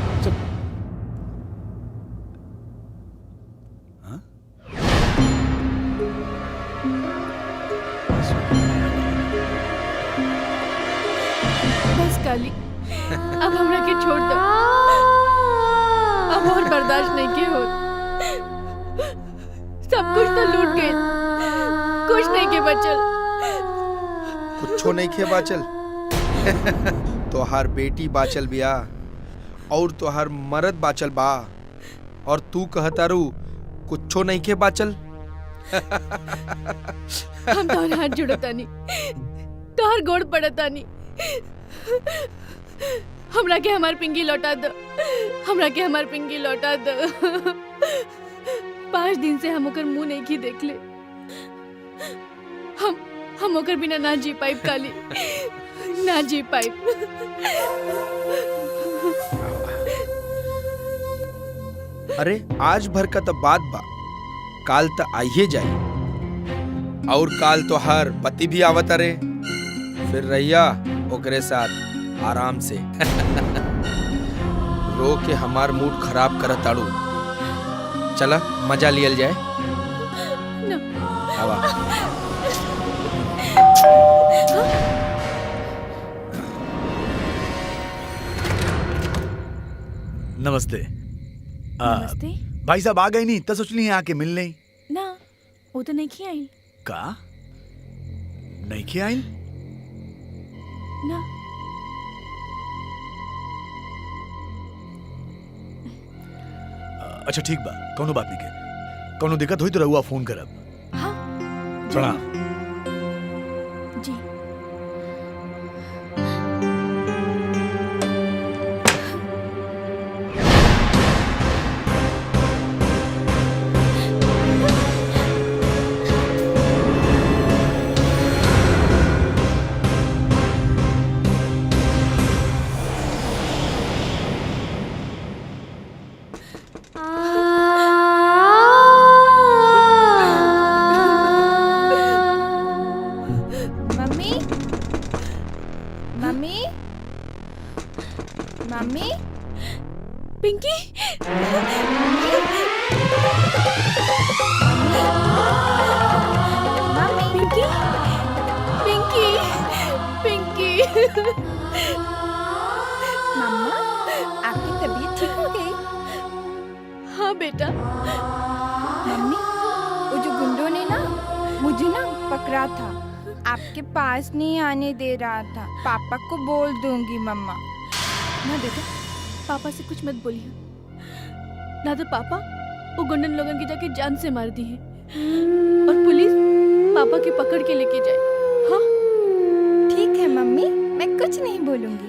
J: बस काली, अब हमरा के छोड़ दो, अब और बर्दाश्त नहीं के हो। सब कुछ तो लूट गए, कुछ नहीं के बचल।
D: कुछो नहीं खे बाचल। तोहार बेटी बाचल बिया और तोहार मर्द बाचल बा, और तू कहतारू कुछो नहीं खे बाचल।
J: हम तोहर हाथ जुड़तानी, तोहर गोड़ पड़तानी। हमरा के हमार पिंगी लौटा दो, हमरा के हमार पिंगी लौटा दो। 5 दिन से हम ओकर मुंह नहीं की देख ले। हम ओकर बिना ना जी पाइब काली, ना जी पाइब।
D: अरे आज भर का तो बात बा, काल तो आइए जाए, और काल तो हर पति भी आवत अरे, फिर रहिया ओकरे साथ आराम से। रो के हमार मूड खराब करत आड़ू। चला मजा लियल जाए। आवा।
G: नमस्ते।
J: नमस्ते।
G: भाई साहब आ गए नहीं तो सोच ली आके मिल नहीं।
J: ना वो तो नहीं आई।
G: का नहीं के आई
J: ना
G: अच्छा ठीक बा, कौनो बात नहीं के। कौनो दिक्कत हुई तो रहुआ फोन करब।
J: हाँ
G: प्रणाम।
J: जी।
P: Mummy mummy mummy
J: Pinky Pinky Pinky Pinky
P: mama आपकी तबीयत ठीक हो गई?
J: हाँ बेटा।
P: मम्मी वो जो गुंडों ने ना मुझे ना पकड़ा था, आपके पास नहीं आने दे रहा था। पापा को बोल दूंगी मम्मा।
J: ना बेटा, पापा से कुछ मत बोलिए, ना तो पापा वो गुंडन लोगन की जाके जान से मार दी है और पुलिस पापा के पकड़ के लेके जाए। हाँ
P: ठीक है मम्मी, मैं कुछ नहीं बोलूंगी।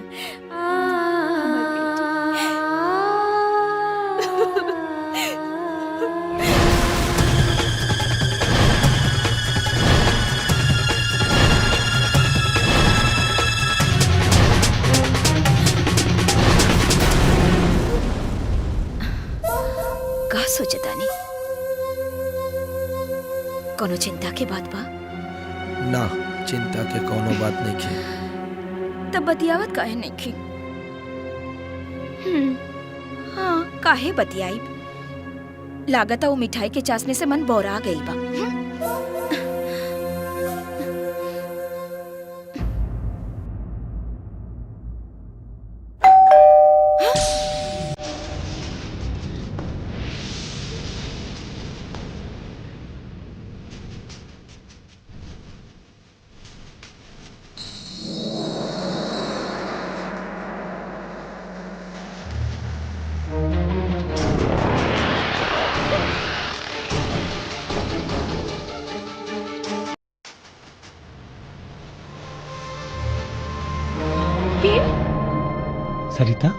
O: का सोचतानी कोनो चिंता के बात बा?
D: ना चिंता के कोनो बात नहीं की।
O: तब बतियावत काहे नहीं की? हाँ काहे बतियाई? लागता वो मिठाई के चासने से मन बौरा गई बा।
I: सरिता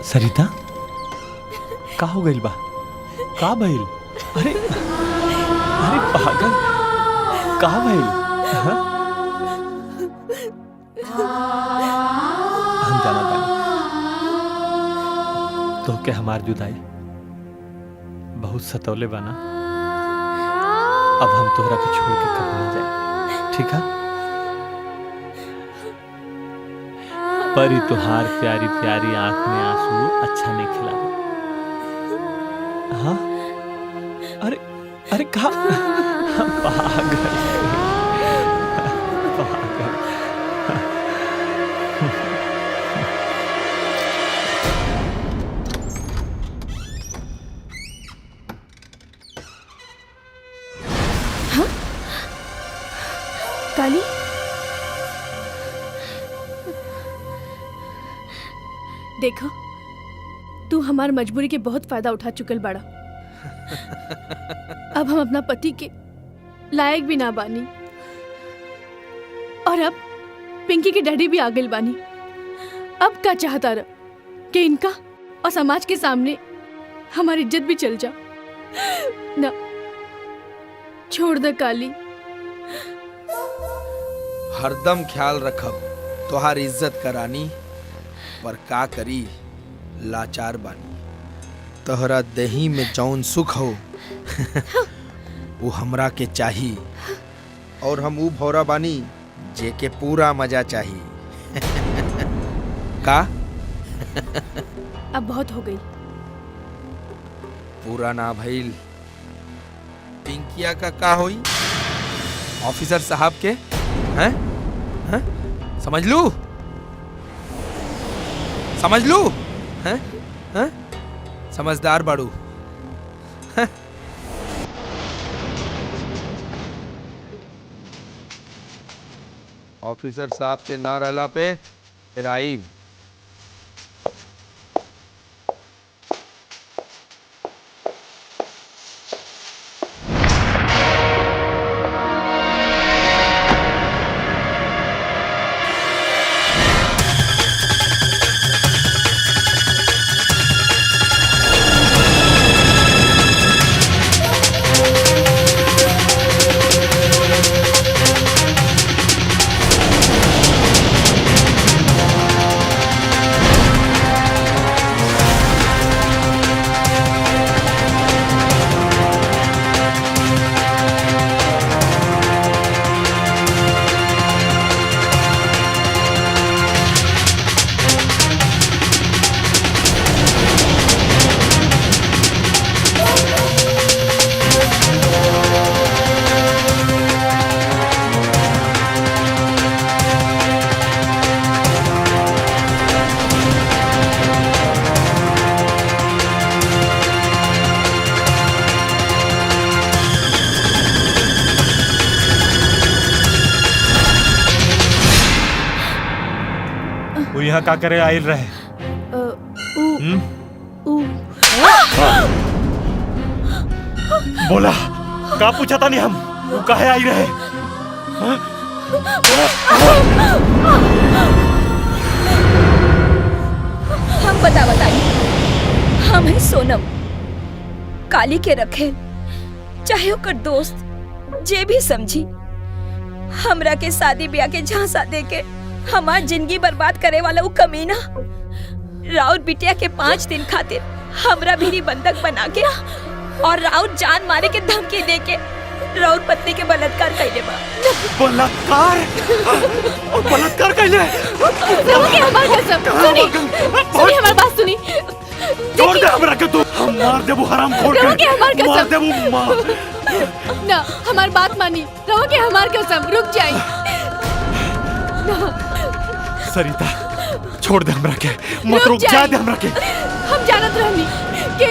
I: सरिता का हो गइल बा? का भइल? अरे अरे पागल का भइल? हाँ? हम जाना बानी तो के हमार जुदाई बहुत सतौले बाना। अब हम तोहरा के छोड़ के कभी ना जाए, ठीक है? पर ही तुहार प्यारी प्यारी आंख में आंसू अच्छा नहीं खिला। हाँ अरे अरे कहा पागल पागल।
J: काली देखो, तू हमार मजबूरी के बहुत फायदा उठा चुकल बाड़ा। अब हम अपना पति के लायक भी ना बानी और अब पिंकी के डैडी भी आ गइल बानी। अब का चाहता रहा कि इनका और समाज के सामने हमारी इज्जत भी चल जा। ना छोड़ दे काली।
D: हरदम ख्याल रखब तोहार इज्जत करानी, पर का करी लाचार बानी। तोहरा देही में जौन सुख हो वो हमरा के चाही, और हम ऊ भौरा बानी जे के पूरा मजा चाही। का?
J: अब बहुत हो गई।
D: पूरा ना भइल। पिंकिया का होई? ऑफिसर साहब के हैं? हैं? समझ लू? समझ लू? हैं? हैं? समझदार बाड़ू। हैं? ऑफिसर साहब के ना रहला पे फिर आई।
I: वो यहाँ का करे आइल रहे? बोला का पूछा था नहीं हम? वो काहे आई रहे?
O: हम बताइए। हम है सोनम, काली के रखे, चाहे ओकर दोस्त जे भी समझी, हमरा के शादी ब्याह के झांसा दे के हमार जिंदगी बर्बाद करे वाला वो कमीना राउत बिटिया के 5 दिन खातिर हमरा भी बंधक बना के और राउत जान मारे के धमकी दे के राउत पत्नी के बलात्कार कैले बा।
I: बलात्कार? बलात्कार कैले?
J: रहुआ हमार कसम सुनी हमार बात सुनी।
I: छोड़ दे हमरा के तू, हम मार देबू हरामखोर के।
J: हमार कसम
I: मार देबू मार।
J: ना हमार बात मानी। रहुआ के हमार कसम रुक जाई।
I: सरिता छोड़ दे हमरा के, मत रुक जा दे हमरा के।
J: हम जानत रहनी कि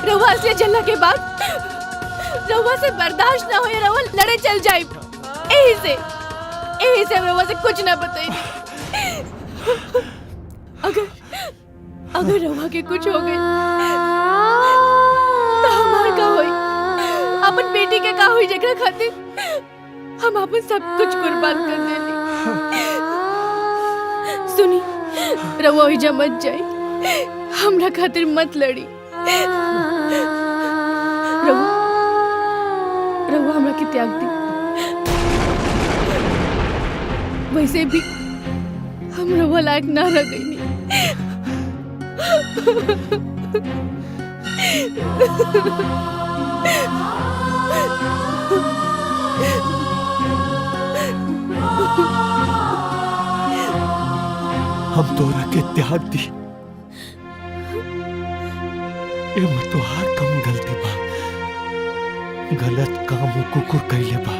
J: रहुआ असली जलना के बाद रहुआ से बर्दाश्त ना होए, रहुआ लड़े चल जाए। यही से हम रहुआ से कुछ ना बताई। अगर रहुआ के कुछ हो गए तो हमार का होई? अपन बेटी के का होई जेकरा खातिर हम अपन सब कुछ कुर्बान कर देली। सुनी रहुआ ओइजा मत जाई, हमरा खातिर मत लड़ी। रहुआ हमरा के त्याग दी। वैसे भी हम रहुआ लायक ना रह गई।
I: हम तोरा के त्याग दी, ये मत तोहार कम गलती बा। गलत काम कुकुर कैले बा।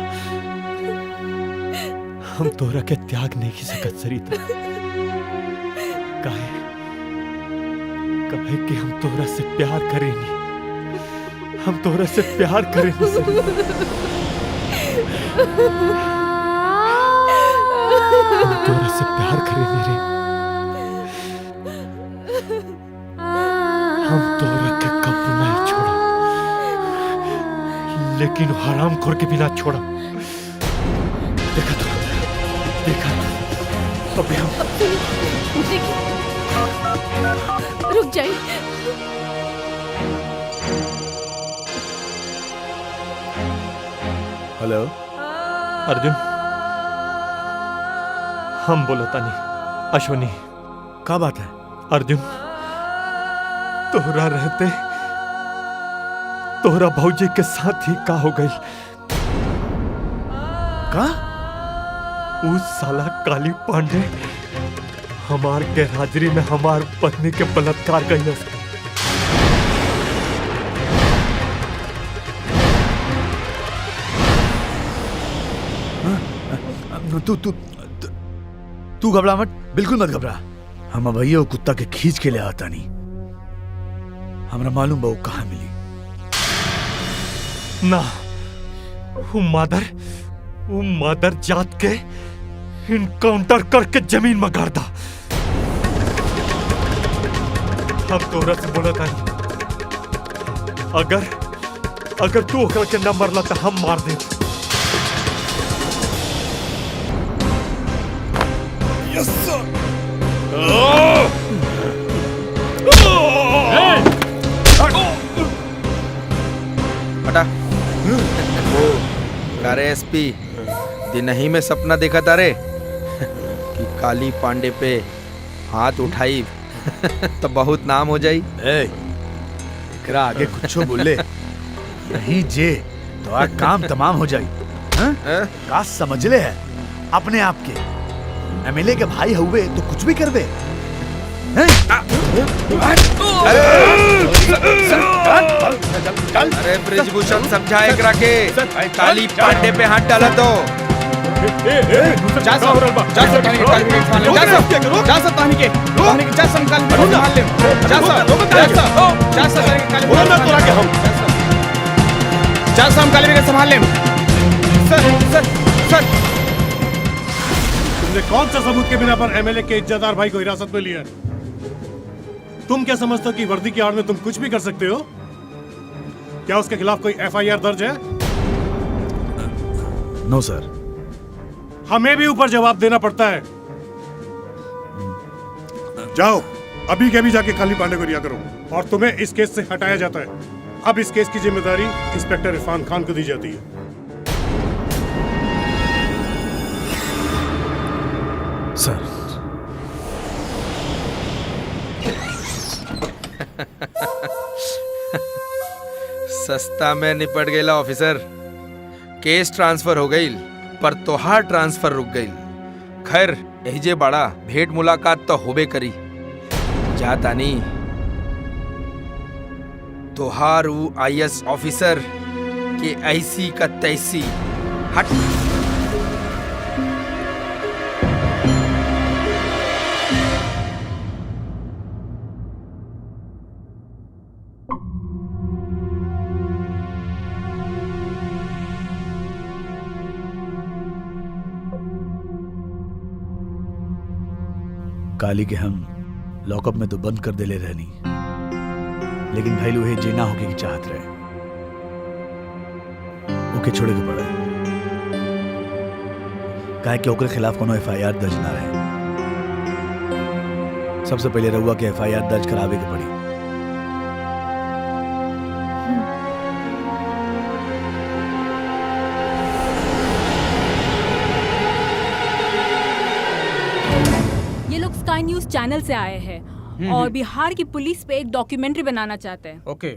I: हम तोरा के त्याग नहीं की सकत सरिता। काहे कि हम तोरा से प्यार करेनी। हम तोरा से प्यार करेनी सरिता। हम तोरा से प्यार करेनी रे। हम तोरा के कब नहीं छोड़ा, लेकिन हरामखोर के बिना छोड़ा। देखा अबे हम
J: रुक जाइए।
G: हेलो
I: अर्जुन, हम बोला तानी अश्वनी।
G: क्या बात है
I: अर्जुन? तोहरा रहते तोहरा भौजी के साथ ही का हो गई?
G: का?
I: उस साला काली पांडे हमार के हाजिरी में हमार पत्नी के बलात्कार कइलस।
G: तू घबरा मत, बिल्कुल मत घबरा। हम भैया वो कुत्ता के खींच के ले आता नहीं। हमरा मालूम बा वो कहाँ मिली।
I: ना, वो मादर जात के इनकाउंटर करके जमीन में गाड़ दा। हम तोरा से बोला था, अगर तू ओकरा के न मरला तो हम मार दे।
L: यस सर।
D: हटा। अरे एसपी, दिन ही में सपना देखा था रे कि काली पांडे पे हाथ उठाई तो बहुत नाम हो जाई।
G: एकरा आगे कुछ बोले नहीं जे तो काम तमाम हो जाई। का समझ ले है अपने आप के एमएलए के भाई हुए तो कुछ भी करबे।
D: अरे ब्रिजभूषण समझाए एकरा के काली पांडे पे हाथ डाला तो
R: तुमने कौन सा सबूत के बिना पर एमएलए के इज्जतदार भाई को हिरासत में लिया? तुम क्या समझते हो कि वर्दी की आड़ में तुम कुछ भी कर सकते हो? क्या उसके खिलाफ कोई एफआईआर दर्ज है?
G: नो सर।
R: हमें भी ऊपर जवाब देना पड़ता है। जाओ अभी के अभी जाके काली पांडे को रिहा करो और तुम्हें इस केस से हटाया जाता है। अब इस केस की जिम्मेदारी इंस्पेक्टर इरफान खान को दी जाती है।
G: सर
D: सस्ता में निपट गया ऑफिसर। केस ट्रांसफर हो गई पर तोहार ट्रांसफर रुक गई। खैर यही जे बड़ा भेंट मुलाकात तो होबे करी। जाता नहीं तोहार आईएएस ऑफिसर के ऐसी का तैसी। हट।
G: काली के हम लॉकअप में तो बंद कर देले रहनी, लेकिन भाई लोहे जेना होके की चाहत रहे ओके छोड़े के पड़े। काहे कि ओकरे खिलाफ कोनो एफआईआर दर्ज ना रहे। सबसे पहले रहुआ के एफआईआर दर्ज करावे के पड़ी।
S: ये लोग स्काई न्यूज चैनल से आए हैं और बिहार की पुलिस पे एक डॉक्यूमेंट्री बनाना चाहते हैं।
E: ओके।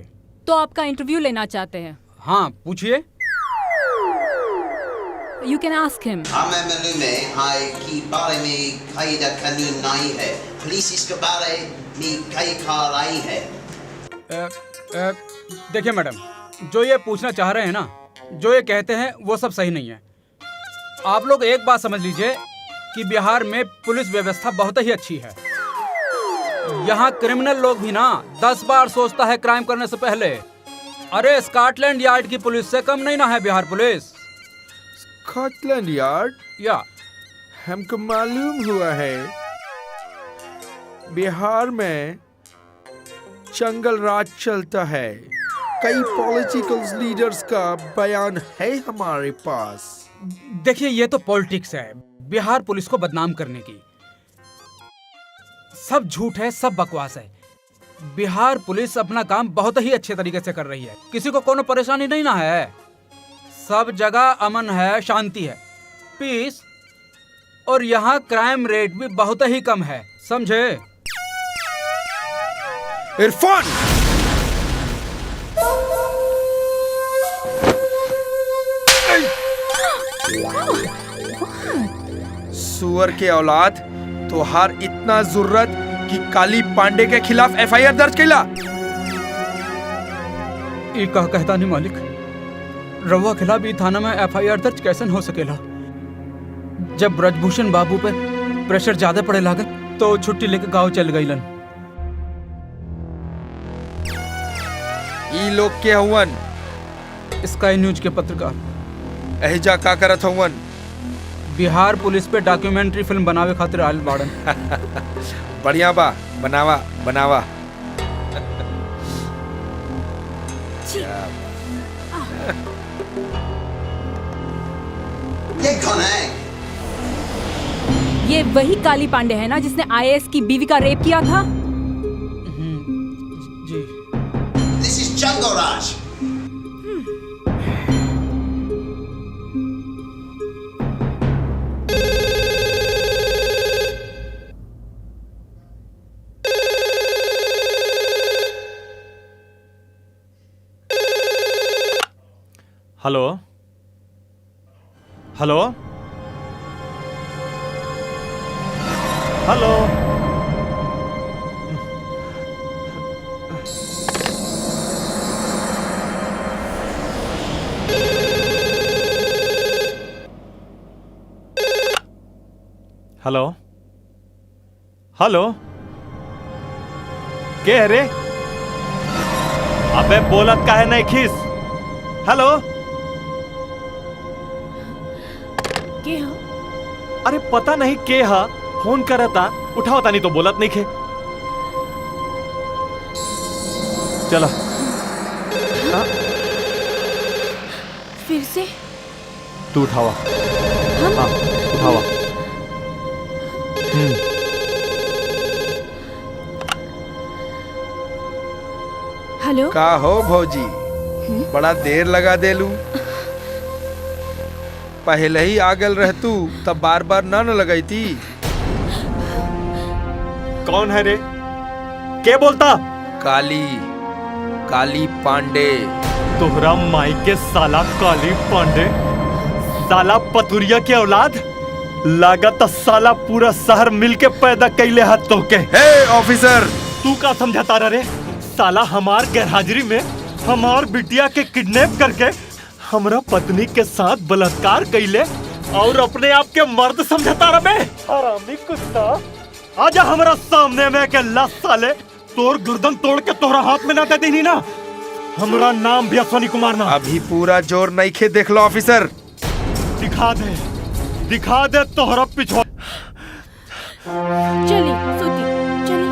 S: तो आपका इंटरव्यू लेना चाहते हैं।
E: हाँ पूछिए।
S: यू कैन आस्क हिम।
T: हमें मालूम है कि बारे में कायदा कानून नहीं है। पुलिस इसके बारे में कई कार आई है।
E: देखिए मैडम, जो ये पूछना चाह रहे हैं ना, जो ये कहते हैं वो सब सही नहीं है। आप लोग एक बात समझ लीजिए कि बिहार में पुलिस व्यवस्था बहुत ही अच्छी है। यहाँ क्रिमिनल लोग भी ना 10 बार सोचता है क्राइम करने से पहले। अरे स्कॉटलैंड यार्ड की पुलिस से कम नहीं ना है बिहार पुलिस।
D: Scotland yard?
E: या
D: हमको मालूम हुआ है बिहार में जंगल राज चलता है। कई पॉलिटिकल लीडर्स का बयान है हमारे पास।
E: देखिए ये तो पॉलिटिक्स है, बिहार पुलिस को बदनाम करने की। सब झूठ है, सब बकवास है। बिहार पुलिस अपना काम बहुत ही अच्छे तरीके से कर रही है। किसी को कोनो परेशानी नहीं ना है। सब जगह अमन है, शांति है, पीस। और यहाँ क्राइम रेट भी बहुत ही कम है, समझे?
D: इरफान, सुअर के औलाद, तोहार इतना जरूरत कि काली पांडे के खिलाफ एफआईआर दर्ज कैला?
E: ई का कहता नहीं मालिक, रउआ खिलाफ ई थाना में एफआईआर दर्ज कैसन हो सकेला? जब ब्रजभूषण बाबू पे प्रेशर ज्यादा पड़े लागल तो छुट्टी लेके गांव चल गईलन।
D: ई लोग के हवन?
E: स्काई न्यूज के पत्रकार।
D: एहिजा का करत हवन?
E: बिहार पुलिस पे डॉक्यूमेंट्री फिल्म बनावे खातिर आयल बाड़न।
D: बढ़िया बा, बनावा बनावा।
T: ये कौन है?
S: ये वही काली पांडे है ना जिसने आईएएस की बीवी का रेप किया था?
E: जी।
T: This is Jungle Raj.
I: Hello hello hello. Hello hello, के है रे? अबे बोलत काहे नहीं खीस? हेलो
J: के हा?
I: अरे पता नहीं के हा, फोन करता उठाओ तानी तो बोलत नहीं खे। चला
J: फिर से
I: तू उठावा। हाँ उठावा।
J: हेलो।
D: का हो भौजी, बड़ा देर लगा देलू। पहले ही आगल रहतू तब बार बार न लगैती।
I: कौन है रे? के बोलता?
D: काली पांडे।
I: तोहरा माई के साला काली पांडे, साला पतुरिया के औलाद। लागत साला पूरा शहर मिलके पैदा कैले हाथ तो के।
D: हे ऑफिसर,
I: तू का समझाता रे? साला हमार गैरहाजिरी में हमार बिटिया के किडनैप करके हमरा पत्नी के साथ बलात्कार कैले और अपने आप के मर्द समझता रहे। हरामी कुत्ता, आजा हमारा सामने में के लस साले, तोर गर्दन तोड़ के तोहरा हाथ में ना दे देनी ना। हमरा नाम भी अश्वनी कुमार ना।
D: अभी पूरा जोर नहीं खे देख लो ऑफिसर।
I: दिखा दे तोहरा पिछवा।
J: चली सोती चली।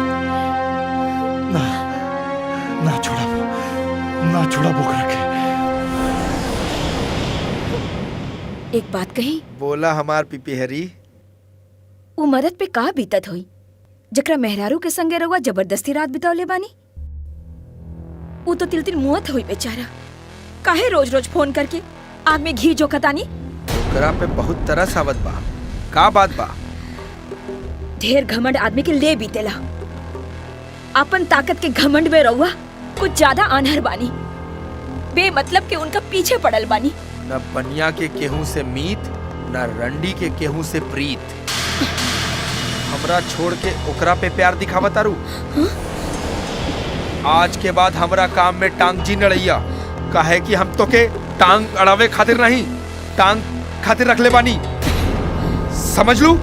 I: ना छोड़ा बुक रखे।
O: एक बात कही?
D: बोला हमार पिपीहरी।
O: वो मरद पे का बीतत होई जकरा मेहरारू के संगे रहुआ जबरदस्ती रात बितावले बानी? वो तो तिल मुहत होई बेचारा। काहे रोज रोज फोन करके आग में घी जोखतानी?
D: ओकरा पे बहुत तरस आवत बा। का बात बा?
O: ढेर घमंड आदमी के ले बीतेला। अपन ताकत के घमंड में रहुआ कुछ ज्यादा आन्हर बानी। बेमतलब के उनका पीछे पड़ल बानी।
D: न बनिया के केहू से मीत, न रंडी के केहू से प्रीत। हमरा छोड़ के ओकरा पे प्यार दिखावा तारू। आज के बाद हमरा काम में टांग जी नड़ैया। काहे कि हम तो के टांग अड़ावे खातिर नहीं, टांग खातिर रख ले बानी। समझ लू?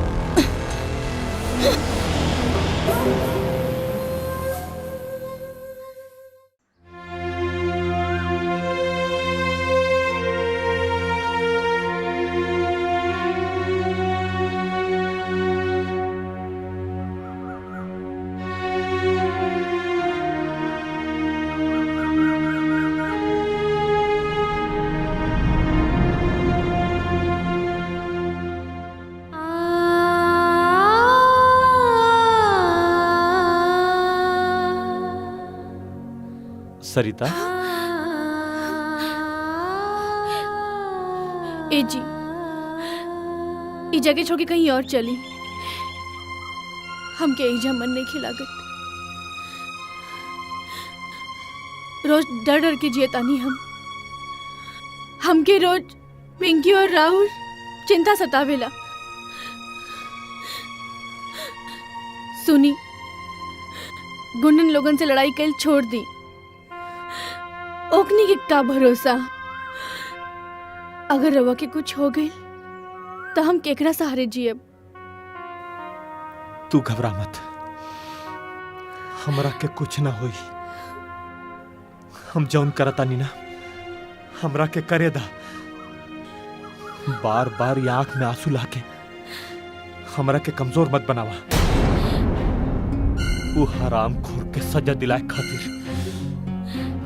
I: सरिता,
J: ए जी, ई जगह छोड़ के कहीं और चली। हमके एहिजा मन नहीं खिलागत। रोज डर डर के जियतानी हम। हमके रोज पिंकी और राहुल चिंता सतावेला। सुनी, गुंडन लोगन से लड़ाई कैल छोड़ दी। ओकनी के का भरोसा, अगर रवा के कुछ हो गई तो हम केकरा सहारे जियब।
I: तू घबरा मत, हमरा के कुछ ना होई। हम जौन करतानी ना, हमरा के करे दा। बार बार ये आंख में आंसू लाके हमरा के कमजोर मत बनावा। वो हराम खोर के सजा दिलाए खातिर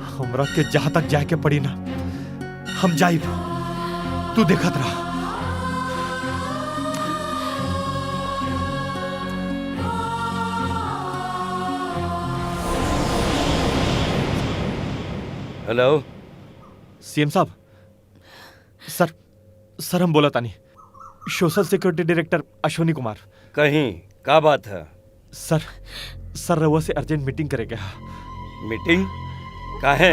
I: हमरा के जहां तक जाए के पड़ी ना, हम जाइब। तू देखत रहा।
U: हेलो
I: सीएम साहब, सर हम बोला तानी, social security director Ashwini Kumar.
U: कहीं का बात है?
I: सर रवा से अर्जेंट मीटिंग करेगा।
U: मीटिंग काहे?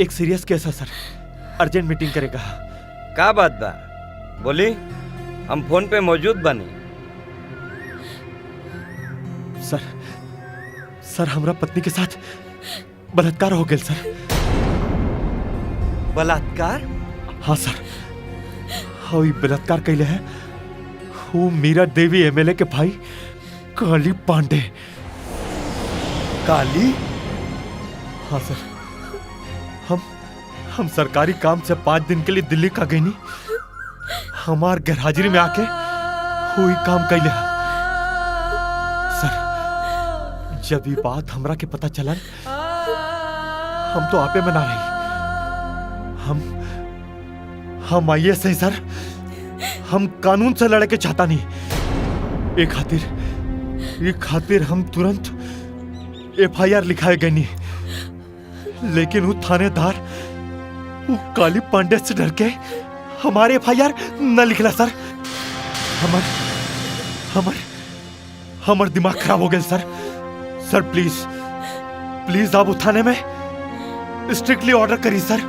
I: एक सीरियस केस है सर, अर्जेंट मीटिंग करेगा।
U: का बात बा? बोली, हम फोन पे मौजूद बानी।
I: सर हमरा पत्नी के साथ बलात्कार हो गया सर।
U: बलात्कार?
I: हाँ सर, हाँ ये बलात्कार कैले है वो मीरा देवी एमएलए के भाई काली पांडे।
U: काली?
I: हाँ सर, हम सरकारी काम से 5 दिन के लिए दिल्ली का गई नहीं, हमार गैरहाजिरी में आके हुई काम कैले है सर। जब ये बात हमरा के पता चला, हम तो आपे में ना रही। हम आइए सही सर, हम कानून से लड़े के चाहता नहीं। एक खातिर हम तुरंत एफआईआर लिखाए गए नहीं, लेकिन वो थानेदार वो काली पांडे से डर के हमारे एफआईआर न लिखला सर। हमार दिमाग खराब हो गया सर प्लीज आप थाने में स्ट्रिक्टली ऑर्डर करिए सर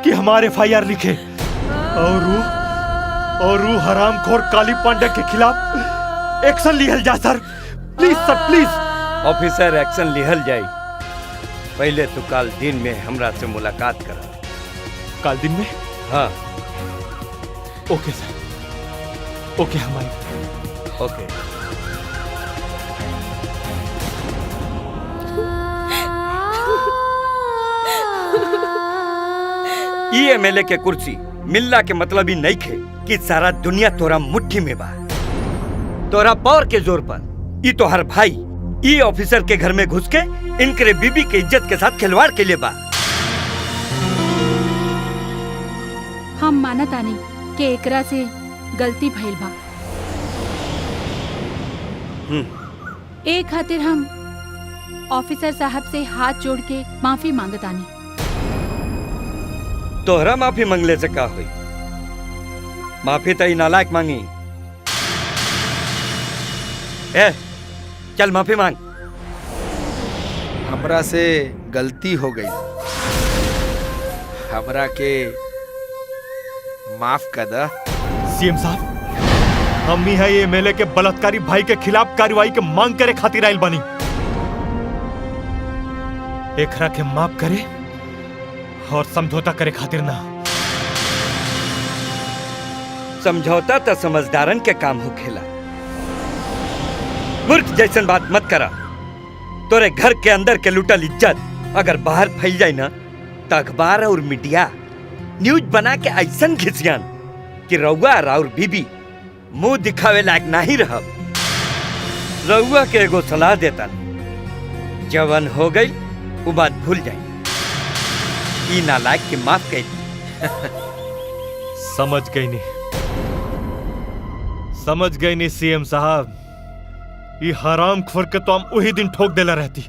I: कि हमारे एफआईआर लिखे और वो हरामखोर काली पांडे के खिलाफ एक्शन लिहल जा sir. Please sir, please.
U: Officer, action लिहल जाई। पहले तो कल दिन में हमरा से मुलाकात करा।
I: कल दिन में?
U: हाँ।
I: ओके सर, ओके हम आए।
U: ओके। ई एमएलए के कुर्सी मिलना के मतलब ही नहीं खे कि सारा दुनिया तोरा मुट्ठी में बा। तोरा पावर के जोर पर ई तोहर भाई ई ऑफिसर के घर में घुस के इनके बीबी के इज्जत के साथ खिलवाड़ के लिए बा।
C: हम मानत आनी कि एकरा से गलती भइल बा। ए खातिर हम ऑफिसर साहब से हाथ जोड़ के माफी मांगत आनी।
U: तोहरा माफी मांगले से का हुई? माफी तो नालायक मांगी। ए, चल माफी मांग।
D: हमरा से गलती हो गई, हमरा के माफ कर दा।
I: सीएम साहब, हम ही है ये एमएलए के बलात्कारी भाई के खिलाफ कार्रवाई के मांग करे खातिर आइल बनी। एकरा के माफ करे और समझौता करे खातिर ना।
U: समझौता तो समझदारन के काम हो खेला। मूर्ख जैसन बात मत करा। तोरे घर के अंदर के लूटल इज्जत अगर बाहर फैल जाए ना, तो अखबार और मीडिया न्यूज बना के ऐसन घिसियान कि रउआ और बीबी मुंह दिखावे लायक नहीं रह। रउआ के एगो सलाह देता, जवन हो गई वो बात भूल जाए। ई नालायक के माफ कर दी।
I: समझ गई नहीं सीएम साहब। ये हराम खोर के तो हम वही दिन ठोक देला रहती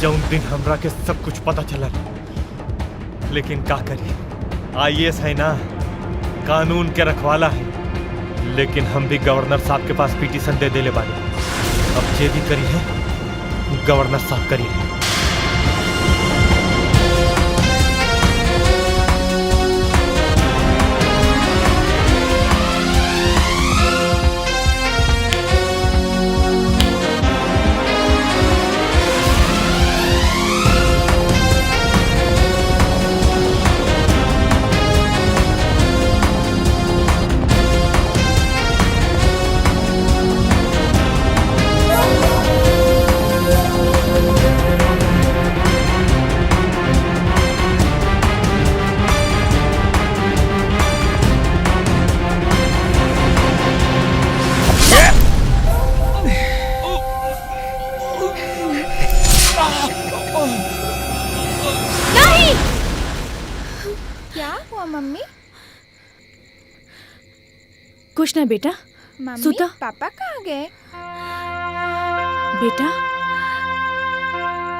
I: जौन दिन हमरा के सब कुछ पता चला। लेकिन का करी, आईएएस है ना, कानून के रखवाला है। लेकिन हम भी गवर्नर साहब के पास पिटीशन दे देले बानी। अब जे भी करी है गवर्नर साहब करी है।
O: कुछ ना बेटा,
P: मम्मी
O: सुता।
P: पापा कहाँ गए?
O: बेटा,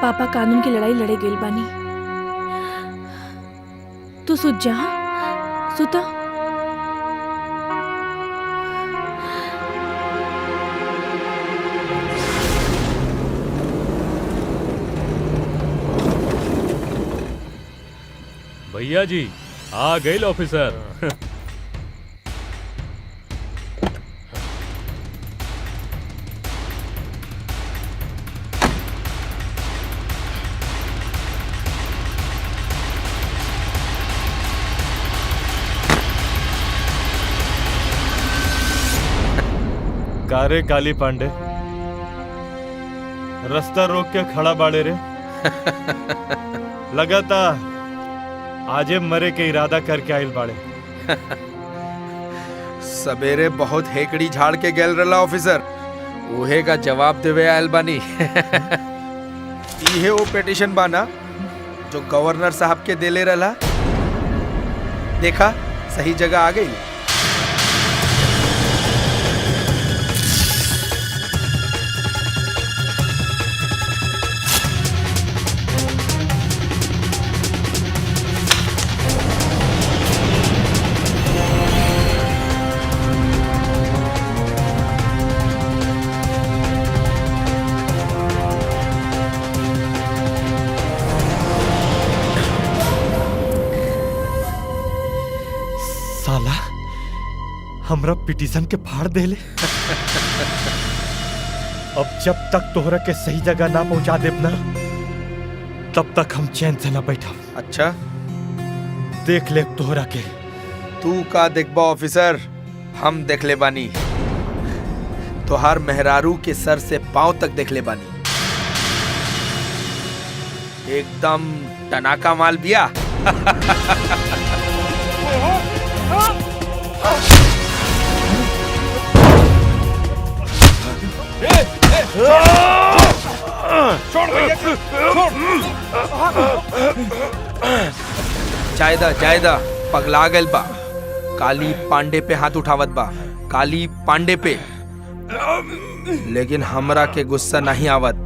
O: पापा कानून की लड़ाई लड़े गेल बानी। तू सुत जा, सुता।
B: भैया जी आ गए ऑफिसर।
I: कारे काली पांडे, रास्ता रोक के खड़ा बाड़े रे। लगाता आजे मरे के इरादा करके आइल बाड़े।
D: सवेरे बहुत हेकड़ी झाड़ के गेल रला ऑफिसर, उहे का जवाब देवे आयल बानी। इहे वो पिटीशन बाना जो गवर्नर साहब के देले रला। देखा सही जगह आ गई।
I: साला हमरा पिटीशन के फाड़ देले। अब जब तक तोहरा के सही जगह ना पहुंचा देब ना, तब तक हम चैन से ना बैठा।
D: अच्छा
I: देख ले तोहरा के।
D: तू का देखबा ऑफिसर, हम देख ले बानी। तोहार मेहरारू के सर से पांव तक देख ले बानी। एकदम टनाका माल बिया। जायदा जायदा पगला गल बा। काली पांडे पे हाथ उठावत बा, काली पांडे पे। लेकिन हमरा के गुस्सा नहीं आवत।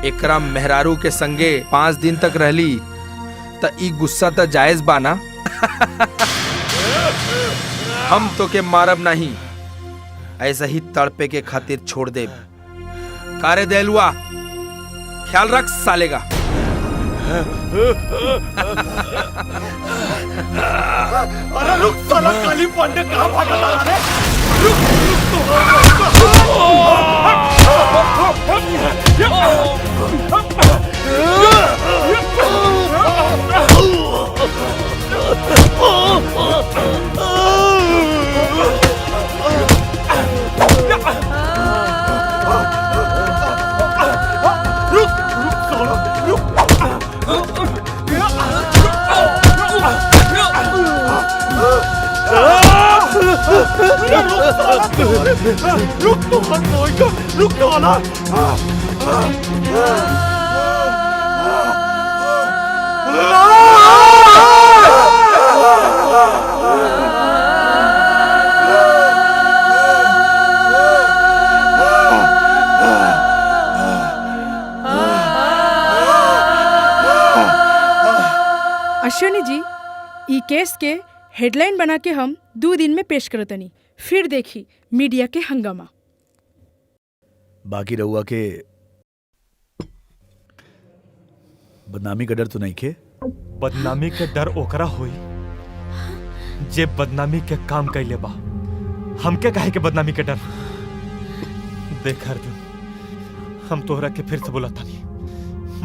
D: एकरा मेहरारू के संगे 5 दिन तक रहली त ई गुस्सा त जायज बा ना। हम तो के मारब नहीं, ऐसा ही तड़पे के खातिर छोड़ दे। कारे देलुआ, ख्याल रख सालेगा।
L: अरे रुक साला, काली पांडे कहाँ भागा था रे? रुक तो मत मोइका, रुक तो वाला।
H: अश्विनी जी, ई केस के हेडलाइन बना के हम 2 दिन में पेश करतनी, फिर देखी मीडिया के हंगामा।
G: बाकी रहुआ के बदनामी का डर तो नहीं खे?
I: बदनामी के डर ओकरा होई जे बदनामी के काम कैले बा। हमके काहे के बदनामी के डर? देख अर्जुन, हम तोहरा के फिर से बोलता नहीं,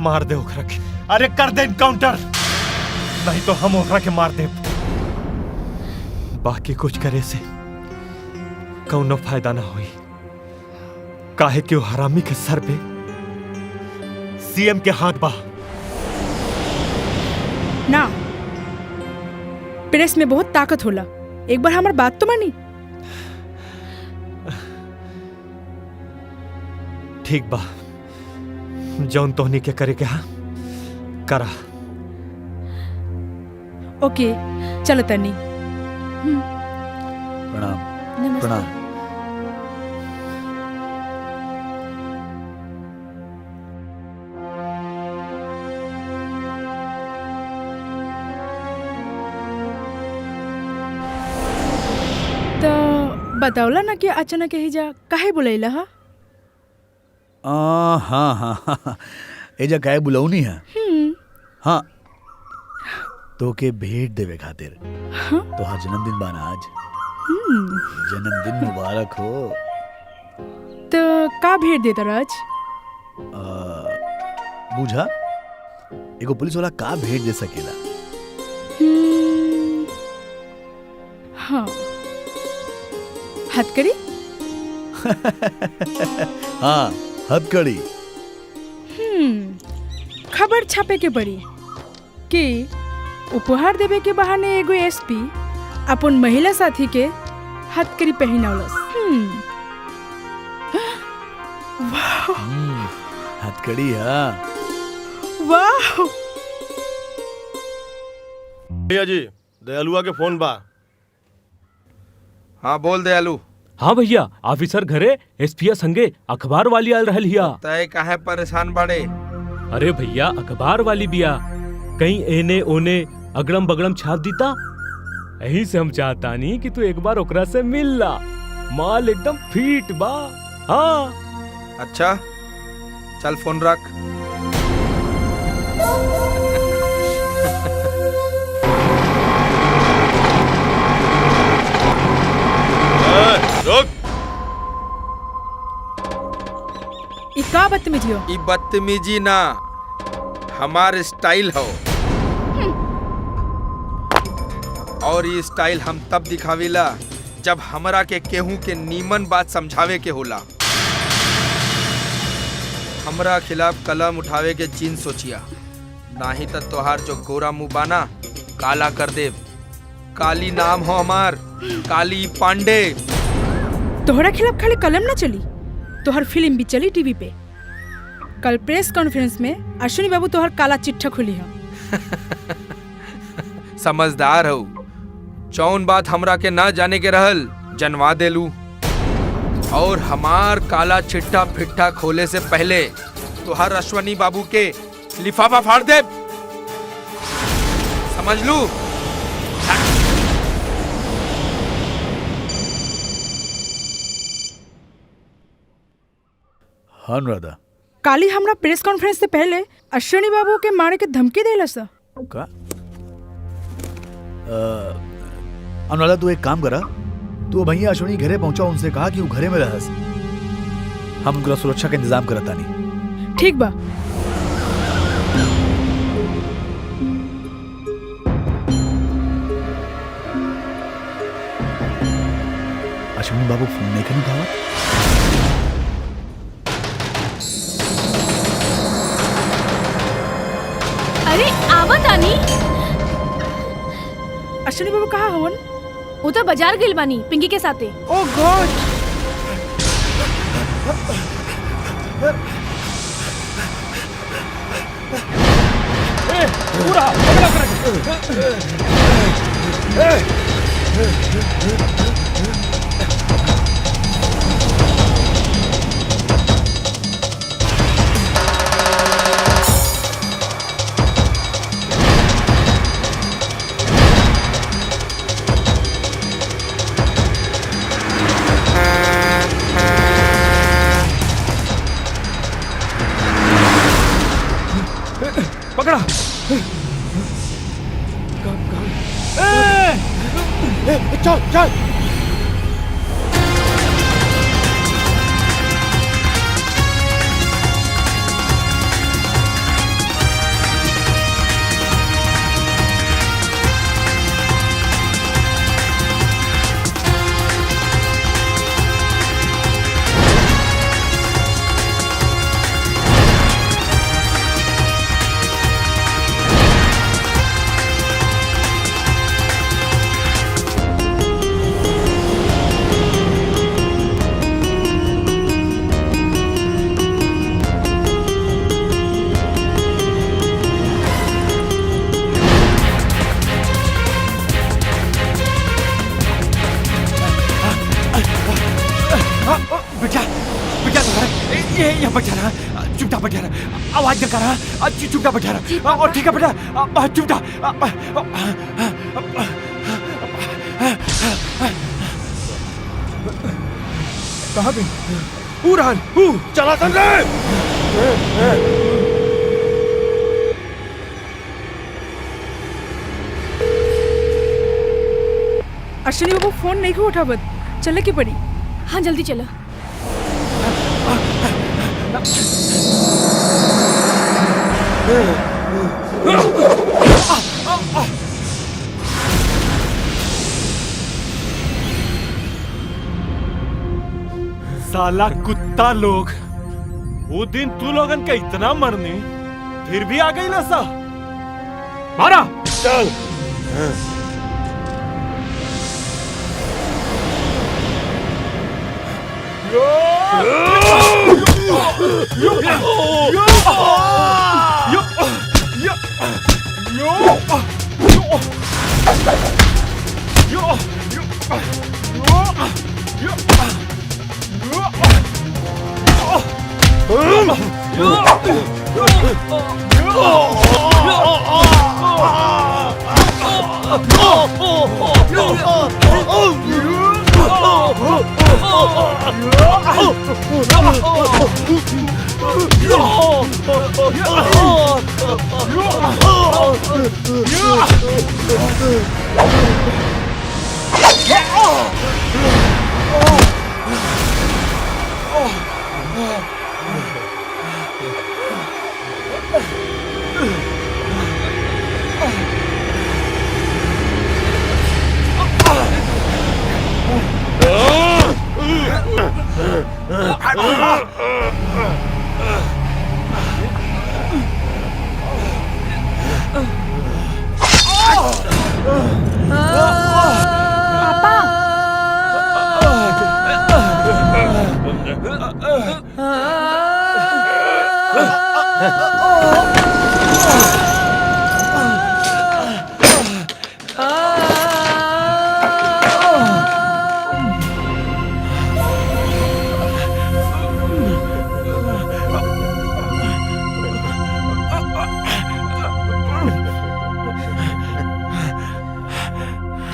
I: मार दे ओकरा के। अरे कर दे इनकाउंटर, नहीं तो हम ओकरा के मार दे। बाकी कुछ करे से कौनो फायदा ना होई, काहे कि वो हरामी के सर पे सीएम के हाथ बा।
H: ना, प्रेस में बहुत ताकत होला, एक बार हमार बात तो मानी।
I: ठीक बा, जौन तोहनी के करे के हा करा।
H: ओके, चलो तनी।
G: प्रणाम प्रणाम।
H: तो बतावला ना कि अचानक ही जा काहे बुलैला हा?
G: हाँ हाँ हाँ, एजा काहे बुलाऊनी है? हाँ, तो के भेंट देवे खातिर। तो हाँ, जन्मदिन बाना आज। जन्मदिन मुबारक हो।
H: तो का भेंट देता राज?
G: बूझा एगो पुलिस वाला का भेंट दे सकेला?
H: हाँ, हथकड़ी?
G: हाँ, हथकड़ी।
H: खबर छापे के पड़ी कि उपहार देवे के बहाने एगो एसपी अपन महिला साथी के हथकड़ी पहनावलस।
G: हथकड़ी हाँ।
H: वाह
A: भैया जी, दयालुआ के फोन बा।
D: हाँ बोल दयालु।
B: हाँ भैया, ऑफिसर घरे एसपीया संगे अखबार वाली आल रहल हिया।
D: तय काहे परेशान बाड़े?
B: अरे भैया, अखबार वाली बिया कहीं एने ओने अगड़म बगड़म छाप दीता। यही से हम चाहतानी कि तू एक बार ओकरा से मिल ला। माल एकदम फिट बा। हाँ
D: अच्छा, चल फोन रख।
A: रुक।
H: ई का बदतमीजी हो?
D: ई बदतमीजी ना, हमार स्टाइल हो। और ये स्टाइल हम तब दिखावेला जब हमरा के केहू के नीमन बात समझावे के होला। हमरा खिलाफ कलम उठावे के चीन सोचिया, नाही तो तोहार जो गोरा मुंह बाना काला कर देव। काली नाम हो हमार, काली पांडे।
H: तोहरा खिलाफ खाली कलम ना चली, तोहर फिल्म भी चली टीवी पे। कल प्रेस कॉन्फ्रेंस में अश्विनी बाबू तोहर काला चिट्ठा खुली है।
D: समझदार हो, जौन बात हमरा के ना जाने के रहल जनवा देलू। और हमार काला चिट्ठा फिट्ठा खोले से पहले तोहर अश्विनी बाबू के लिफाफा फाड़ दे, समझ लू।
G: हाँ अनुराधा,
H: काली हमरा प्रेस कॉन्फ्रेंस से पहले अश्विनी बाबू के मारे के धमकी देला सा।
G: का? अनुराधा तू एक काम करा, तू भैया अश्विनी घरे पहुंचा, उनसे कहा कि वो घरे में रहस। हम उनका सुरक्षा का इंतजाम करता नहीं।
H: ठीक बा।
G: अश्विनी बाबू फोन नहीं करने उठावा।
J: अरे आवत आनी।
H: अश्विनी बाबू कहाँ हवन?
J: वो तो बाजार गेल बानी पिंकी के साथे।
H: ओह गॉड।
L: पूरा
B: पकड़ा।
L: चल चल।
F: ये यहाँ बैठा रहा, चुपचाप बैठा रहा, आवाज न कर रहा, चुपचाप बैठा रहा, और ठीक है बेटा, चुपचाप।
E: कहाँ गई?
F: पूरा चला संजय।
H: अश्विनी बाबू फोन नहीं को उठावत, चले की पड़ी।
J: हाँ जल्दी चलो।
I: साला कुत्ता लोग, वो दिन तू लोगन का इतना मरनी, फिर भी आ गई ना सा। मारा चल।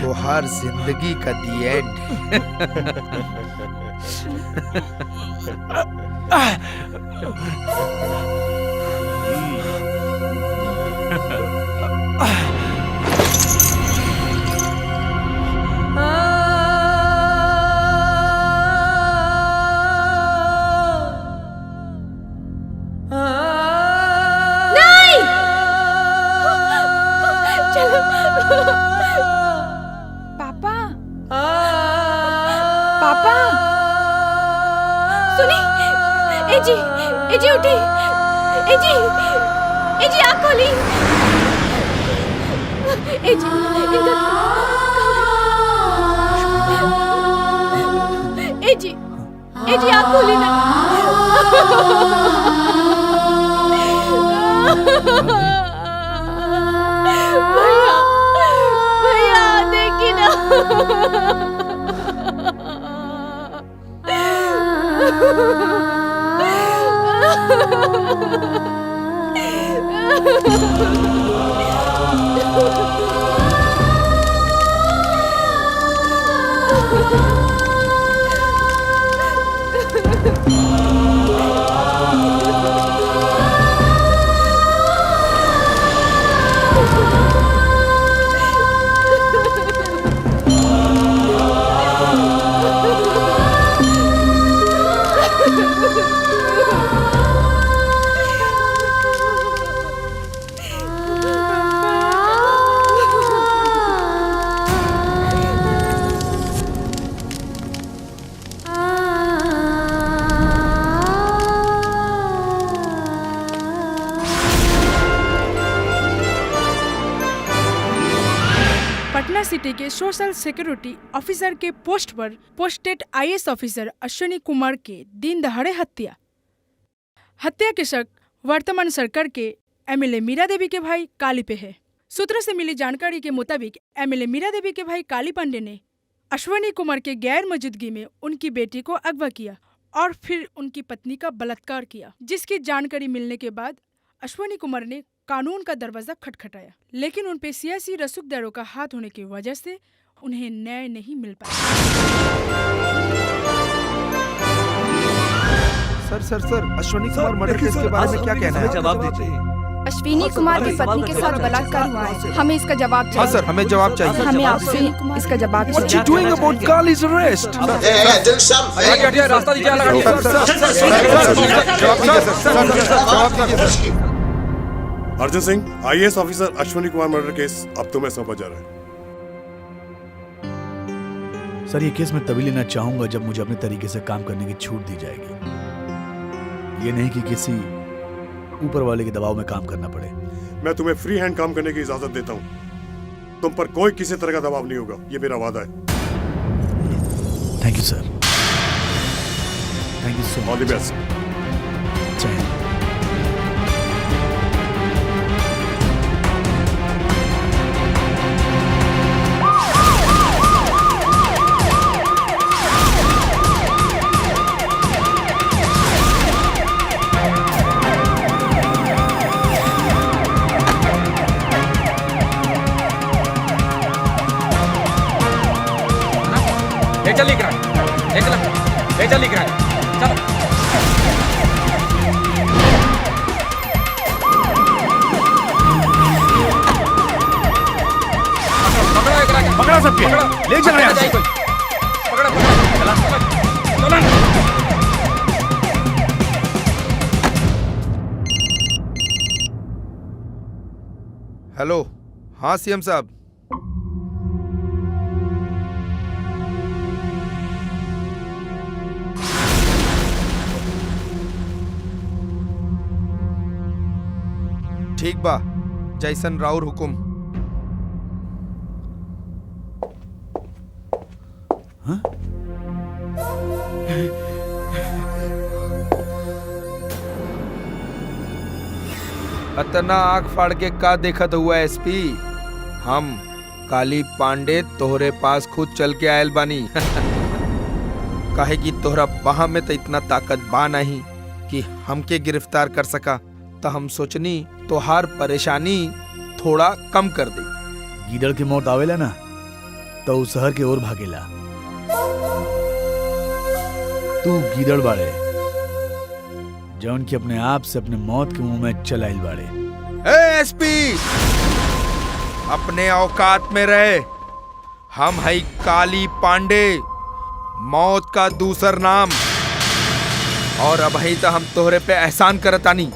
D: तोहार जिंदगी का दी एंड।
P: पापा पापा
J: सुनी, ए जी उठी, ए जी आँख खोली, ए जी आँख खोली ना। भैया देखी ना।
H: पटना सिटी के सोशल सिक्योरिटी ऑफिसर के पोस्ट पर posted IAS officer Ashwini Kumar के दिन दहाड़े हत्या के शक वर्तमान सरकार के एमएलए मीरा देवी के भाई काली पे है। सूत्रों से मिली जानकारी के मुताबिक एमएलए मीरा देवी के भाई काली पांडे ने अश्विनी कुमार के गैर मौजूदगी में उनकी बेटी को अगवा किया और फिर उनकी पत्नी का बलात्कार किया, जिसकी जानकारी मिलने के बाद अश्वनी कुमार ने कानून का दरवाजा खटखटाया, लेकिन उन पे सियासी रसूखदारों का हाथ होने की वजह से उन्हें न्याय नहीं मिल पाया।
D: सर अश्वनी कुमार मर्डर केस के बारे में क्या कहना है?
F: जवाब दीजिए।
P: अश्विनी कुमार की पत्नी के साथ बलात्कार हुआ है, हमें इसका जवाब चाहिए।
D: हाँ सर, हमें जवाब चाहिए।
P: हमें आपसे इसका जवाब चाहिए।
D: What you doing about Kali's arrest?
T: Do something.
D: रास्ता दीजिए,
R: Arjun Singh, IAS officer Ashwani Kumar murder case अब तुम्हें सौंपा जा रहा है।
G: सर, ये केस मैं तभी लेना चाहूंगा जब मुझे अपने तरीके से काम करने की छूट दी जाएगी, ये नहीं कि किसी ऊपर वाले के दबाव में काम करना पड़े।
R: मैं तुम्हें फ्री हैंड काम करने की इजाजत देता हूँ। तुम पर कोई किसी तरह का दबाव नहीं होगा, ये मेरा वादा है।
G: Thank you sir. Thank you so much.
R: All the best.
G: जय हिंद।
E: ले चल लिख रहा है, ले चल लिख रहा है, चलो।
G: पकड़ा सबके, ले चलो यहाँ से।
D: हेलो, हाँ सीएम साहब। ठीक बा, जैसन राउर हुकुम।
G: हाँ?
D: अतना आंख फाड़ के का देखत हुआ एसपी? हम काली पांडे तोहरे पास खुद चल के आयल बानी। काहे कि तोहरा बाह में तो इतना ताकत बा नहीं कि हमके गिरफ्तार कर सका, तो हम सोचनी तोहार परेशानी थोड़ा कम कर दे।
G: गीदड़ की मौत आवेला ना तो उस शहर के ओर भागेला। तू गीदड़ बाड़े जौन की अपने आप से अपने मौत के मुंह में चलाइल बाड़े।
D: एसपी, अपने औकात में रहे। हम है काली पांडे, मौत का दूसर नाम। और अब ही तो हम तोहरे पे एहसान करतानी,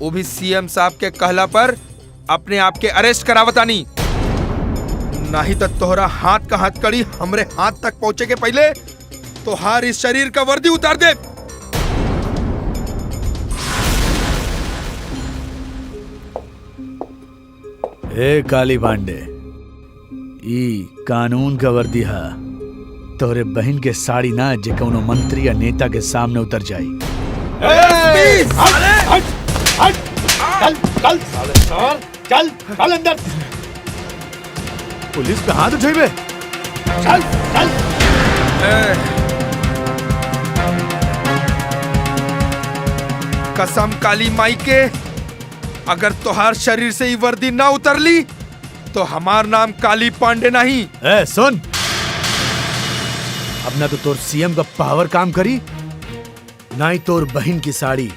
D: वो भी सीएम साहब के कहला पर अपने आप के अरेस्ट करावतानी। नहीं तो तोहरा हाथ का हथकड़ी हमरे हाथ तक पहुंचे के पहले तोहार इस शरीर का वर्दी उतार दे।
G: ए काली पांडे, ई कानून का वर्दी हा। तोहरे बहन के साड़ी ना जे कौनो मंत्री या नेता के सामने उतर जाई।
R: चल अंदर।
G: पुलिस पे हाथ उठाइबे?
R: चल।
D: कसम काली माई के, अगर तोहार शरीर से ही वर्दी ना उतरली तो हमार नाम काली पांडे नहीं।
G: ए सुन, अब ना तो तोर सीएम का पावर काम करी, ना ही तोर बहन की साड़ी।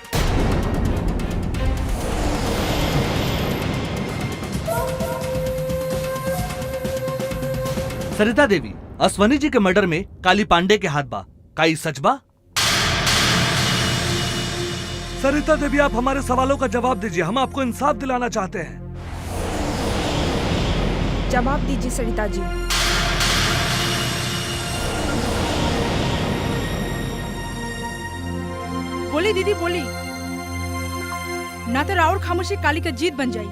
F: सरिता देवी, अश्वनी जी के मर्डर में काली पांडे के हाथ बा, का ई सच बा? सरिता देवी, आप हमारे सवालों का जवाब दीजिए, हम आपको इंसाफ दिलाना चाहते हैं।
P: जवाब दीजिए सरिता जी।
H: बोली दीदी बोली, ना तो राउर खामोशी काली का जीत बन जाई।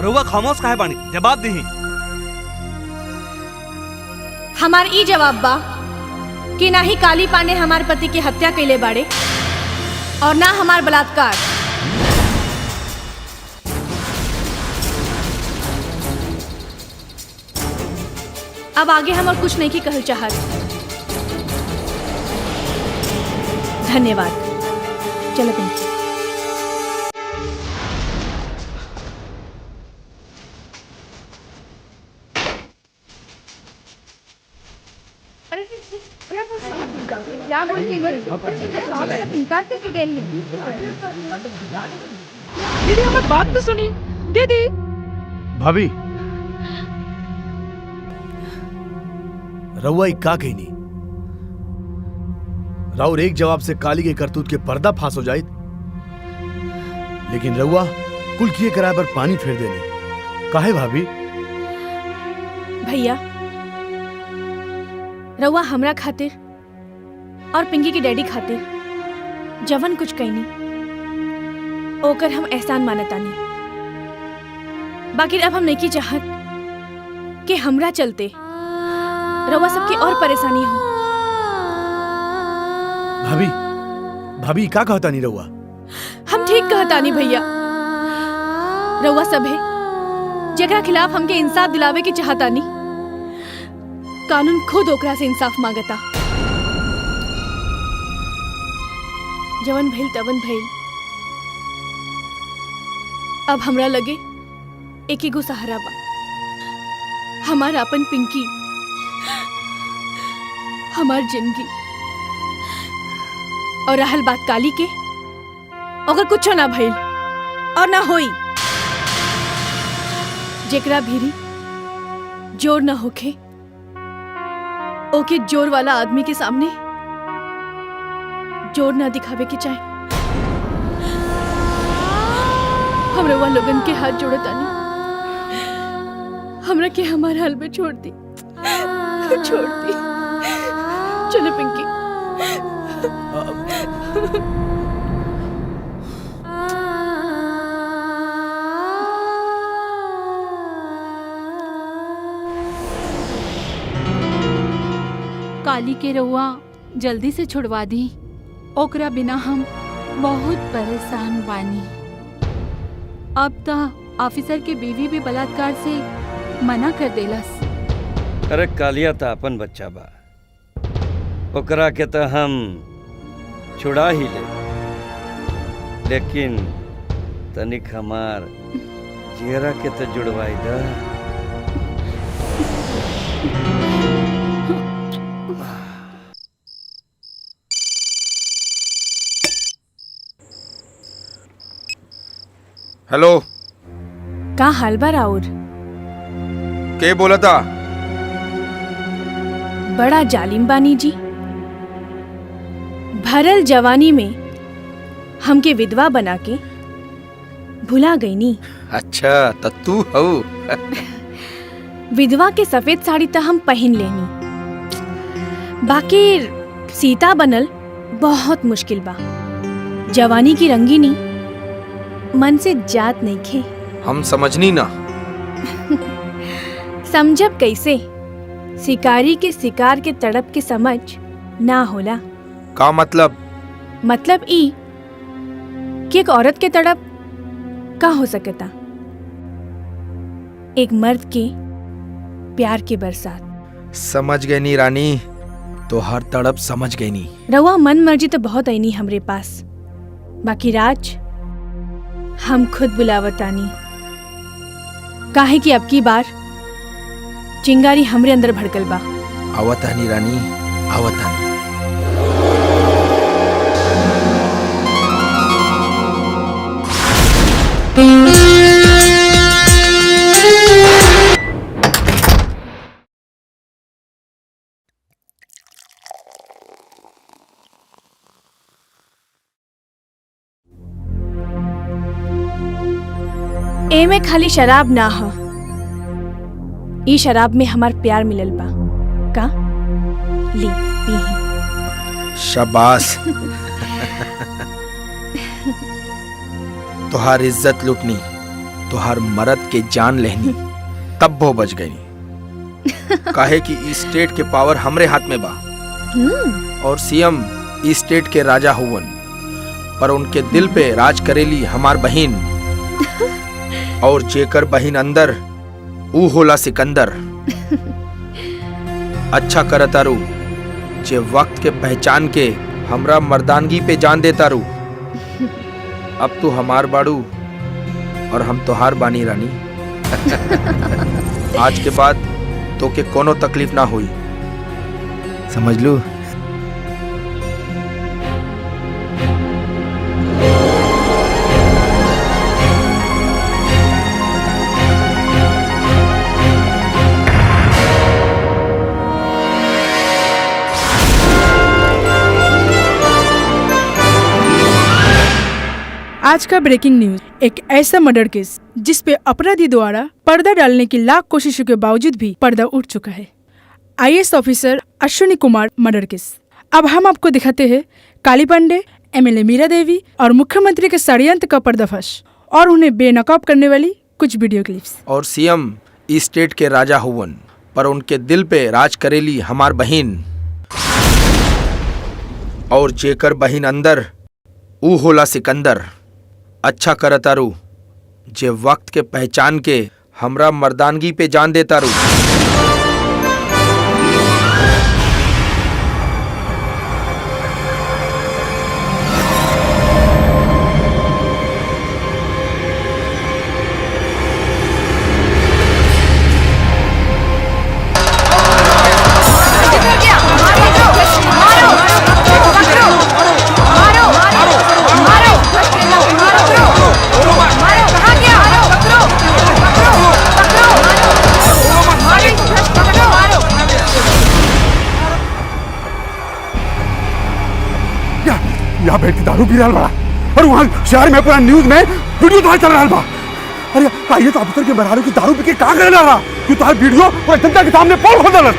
F: रउआ खामोश काहे बानी? जवाब दी।
J: हमार ई जवाब बा कि ना ही काली पांडे हमार पति की हत्या कैले बाड़े और ना हमार बलात्कार। अब आगे हम और कुछ नहीं की कहल चाहत। धन्यवाद। चलो पिंकी।
H: दीदी हमारी बात तो सुनी। दीदी
G: भाभी रउआ का कहनी राउर एक जवाब से काली के करतूत के पर्दा फांस हो जाए, लेकिन रउआ कुल किए कराए पर पानी फेर देनी काहे भाभी?
J: भैया रउआ हमरा खातिर और पिंकी के डैडी खातिर जवन कुछ कहनी ओकर हम एहसान मानतानी। बाकी अब हम नहीं की चाहत कि हमरा चलते रउआ सबकी और परेशानी हो।
G: भाभी भाभी का कहता नहीं रउआ?
J: हम ठीक कहतानी भैया। रउआ सब है जेकरा खिलाफ हमके इंसाफ दिलावे की चाहतानी, कानून खुद ओकरा से इंसाफ मांगता। जवन भइल तवन भइल। अब हमरा लगे एक एगो सहारा बा, हमार अपन पिंकी, हमार जिंदगी। और रहल बात काली के, अगर कुछ ना भइल और ना होई, जेकरा भीरी जोर ना होखे ओके जोर वाला आदमी के सामने जोर ना दिखावे के चाहे। हम रउआ लोगन के हाथ जोड़तानी, हमरा के हमारे हाल में छोड़ दी, छोड़ दी। चलो पिंकी।
C: काली के रउआ जल्दी से छुड़वा दी, ओकरा बिना हम बहुत परेशान बानी। अब तो ऑफिसर के बीवी भी बलात्कार से मना कर देलस।
U: अरे कालिया तो अपन बच्चा बा, ओकरा के तो हम छुड़ा ही ले, लेकिन तनिक हमार चेहरा के तो जुड़वाई दा।
D: हेलो,
J: का हाल बा राउर?
D: के बोला था?
J: बड़ा जालिम बानी जी। भरल जवानी में हमके विधवा बना के भुला गई नी।
D: अच्छा तो तू हो।
J: विधवा के सफेद साड़ी तो हम पहन लेनी, बाकी सीता बनल बहुत मुश्किल बा। जवानी की रंगीनी मन से जात नहीं खे।
D: हम समझनी ना।
J: समझब कैसे? शिकारी के शिकार के तड़प के समझ ना होला।
D: का मतलब?
J: मतलब ई कि एक औरत के तड़प का हो सकता? एक मर्द के प्यार की बरसात।
D: समझ गई नी रानी, तो हर तड़प समझ गई नी।
J: रवा मन मर्जी तो बहुत आई नी हमरे पास, बाकी राज हम खुद बुलावतानी। काहे कि अब की बार चिंगारी हमरे अंदर भड़कल बा।
D: आवतानी रानी, आवतानी।
J: ए में खाली शराब ना हो, ई शराब में हमार प्यार मिलल बा। का ली पी।
D: शाबाश। तुहार इज्जत लुटनी, तुहार मर्द के जान लेनी, तब वो बच गई। काहे कि इस स्टेट के पावर हमरे हाथ में बा और सीएम इस स्टेट के राजा हुवन, पर उनके दिल पे राज करेली हमार बहिन। और जेकर बहिन अंदर ऊ होला सिकंदर। अच्छा करतारू जे वक्त के पहचान के हमरा मर्दानगी पे जान देता रू। अब तू हमार बाड़ू और हम तोहार बानी रानी। आज के बाद तो के कोनो तकलीफ ना हुई, समझ लू।
H: आज का ब्रेकिंग न्यूज, एक ऐसा मर्डर केस जिस पे अपराधी द्वारा पर्दा डालने की लाख कोशिशों के बावजूद भी पर्दा उठ चुका है। IAS officer Ashwini Kumar murder case. अब हम आपको दिखाते हैं काली पांडे, एमएलए मीरा देवी और मुख्यमंत्री के षड्यंत्र का पर्दाफाश और उन्हें बेनकाब करने वाली कुछ वीडियो क्लिप्स।
D: और सीएम इस स्टेट के राजा हुवन, पर उनके दिल पे राज करेली हमार बहिन, और जेकर बहिन अंदर ऊ होला सिकंदर। अच्छा करतारू जे वक्त के पहचान के हमरा मर्दानगी पे जान देता रू।
R: यहाँ बैठ के दारू पी रहा बड़ा, और वहाँ शहर में पूरा न्यूज में वीडियो तो चल रहा बा। अरे आइए तो अफसर के बरारू की दारू पी के कहाँ करे रहा, क्यों तो वीडियो पूरा जनता के सामने पोल खोल डाला।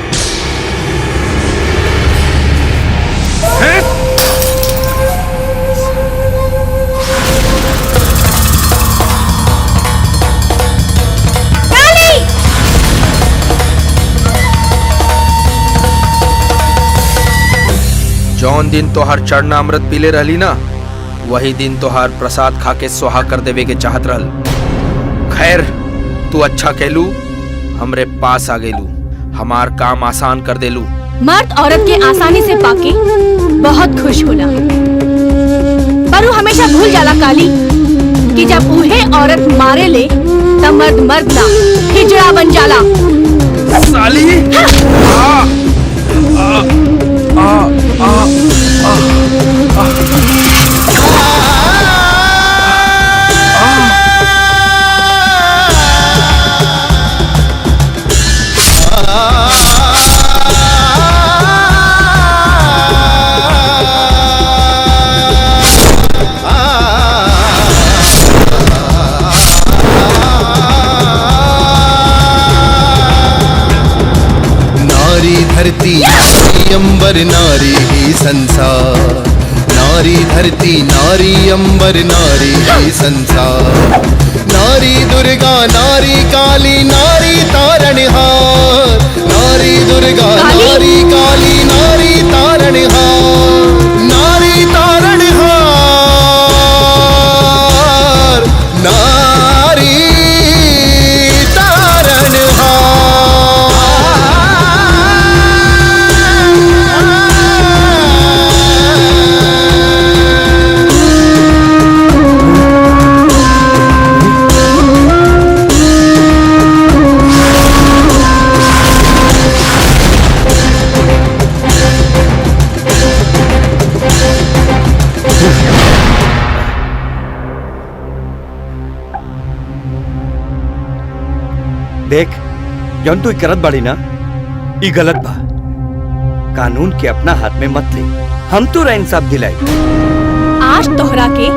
D: जौन दिन तोहार चढ़ना अमृत पीले रहली ना, वही दिन तोहार प्रसाद खा के सुहा कर देवे के चाहत रहल। खैर तू अच्छा कहलू, हमरे पास आ गईलू, हमार काम आसान कर देलू।
J: मर्द औरत के आसानी से पाके बहुत खुश होला, पर वो हमेशा भूल जाला काली कि जब उहे औरत मारे ले तब मर्द मर्द ना हिजड़ा बन जाला।
D: साली
K: धरती अंबर नारी ही संसार, नारी धरती नारी अंबर नारी ही संसार। नारी दुर्गा नारी काली नारी तारणहार, नारी दुर्गा नारी काली नारी तारणहार, नारी तारणहार, नारी
U: देख जौन तू करत बाड़ी ना, ई गलत बा। कानून के अपना हाथ में मत ले, हम तो इंसाफ दिलाई।
J: आज तोहरा के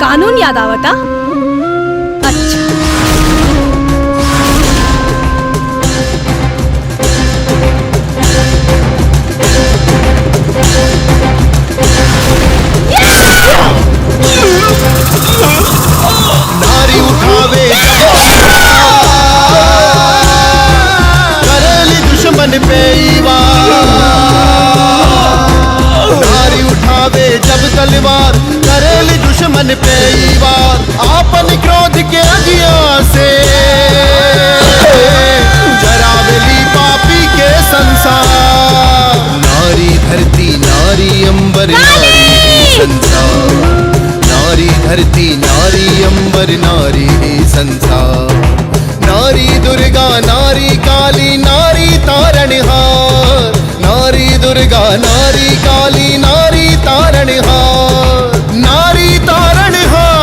J: कानून याद आवता। अच्छा
K: नारी उठावे करेली दुश्मन पे नारी उठावे जब तलवार करेली दुश्मन पे आपन क्रोध के अगिया से जरावेली पापी के संसार। नारी धरती नारी अंबर नारी संसार। नारी धरती नारी अंबर नारी ही संसार। नारी दुर्गा नारी काली नारी तारणहार। नारी दुर्गा नारी काली नारी तारणहार। नारी तारणहार।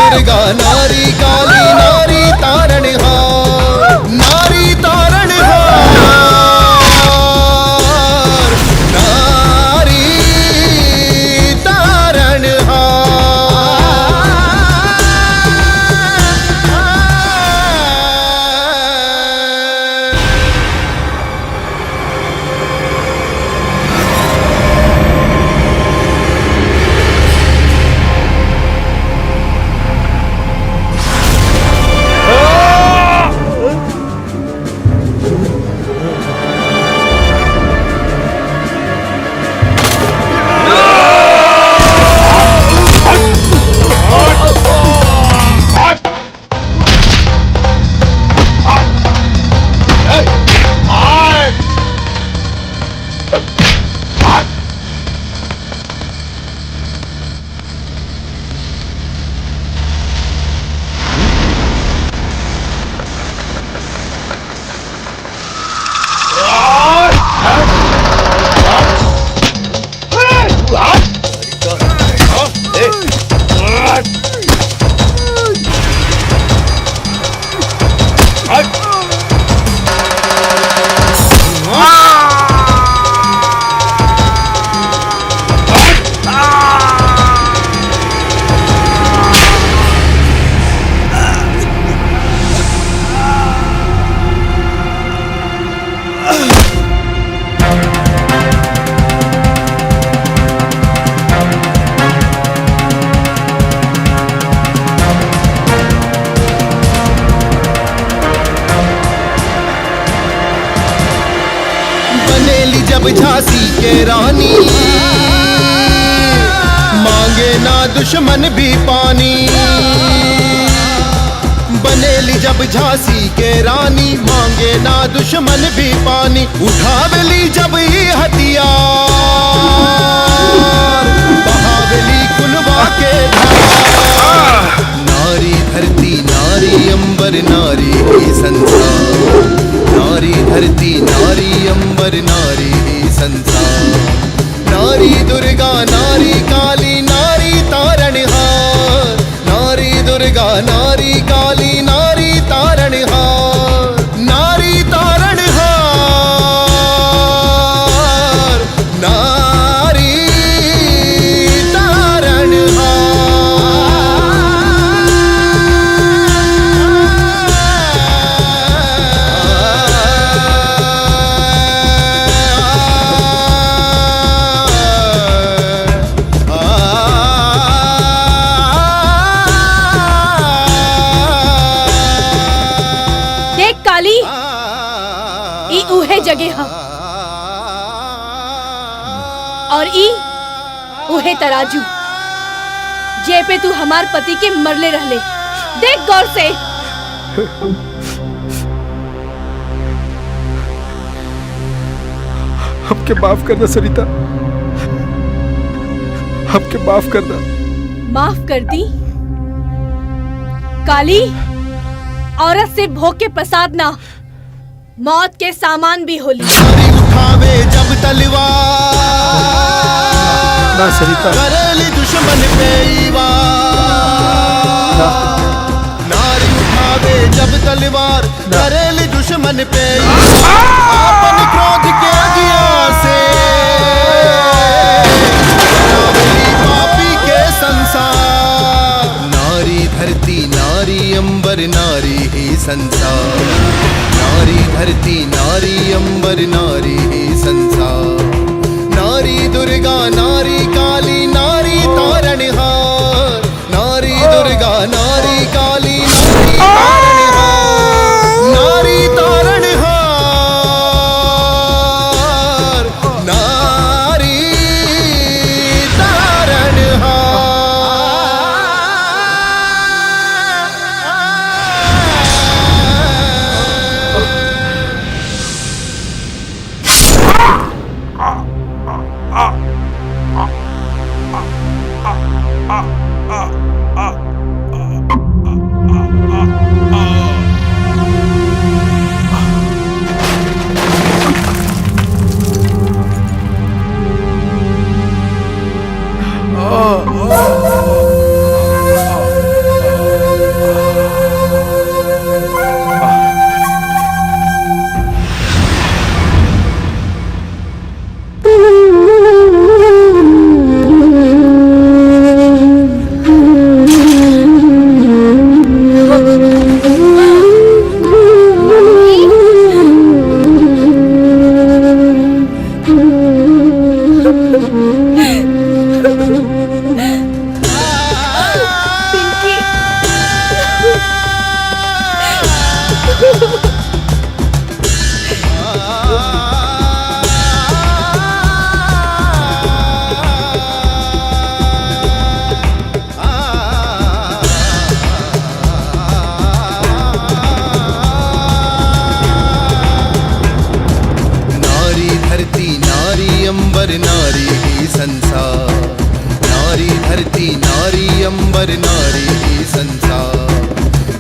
K: नारी नारी काली नारी तारणहार। नारी तारणहार। नारी जब झांसी के रानी मांगे ना दुश्मन भी पानी। बनेली जब झांसी के रानी मांगे ना दुश्मन भी पानी। उठावेली जब ये हथियार बहावेली कुलवा के धार। नारी धरती नारी अंबर नारी ही संसार। नारी धरती नारी अंबर नारी ही संसार। नारी दुर्गा नारी काली नारी तारणहार। नारी दुर्गा नारी काली नारी तारणहार। नारी तारणहार। नारी
J: ई उहे जगह है और ई उहे तराजू जे पे तू हमार पति के मरले रहले। देख गौर से।
D: हमके माफ करना सरिता, हमके माफ करना।
J: माफ कर दी? काली, औरत से भोग के प्रसाद ना, मौत के सामान भी होली।
K: उठावे जब तलवार
D: ना सरिता।
K: करेली दुश्मन पे वार। नारी उठावे जब तलवार करेली दुश्मन पे अपन क्रोध के अगिया से पापी के संसार। नारी धरती नारी अंबर नारी ही संसार। नारी धरती नारी अंबर नारी ही संसार। नारी दुर्गा नारी काली नारी तारणहार। नारी धरती नारी अंबर नारी ही संसार, नारी धरती नारी अंबर नारी ही संसार,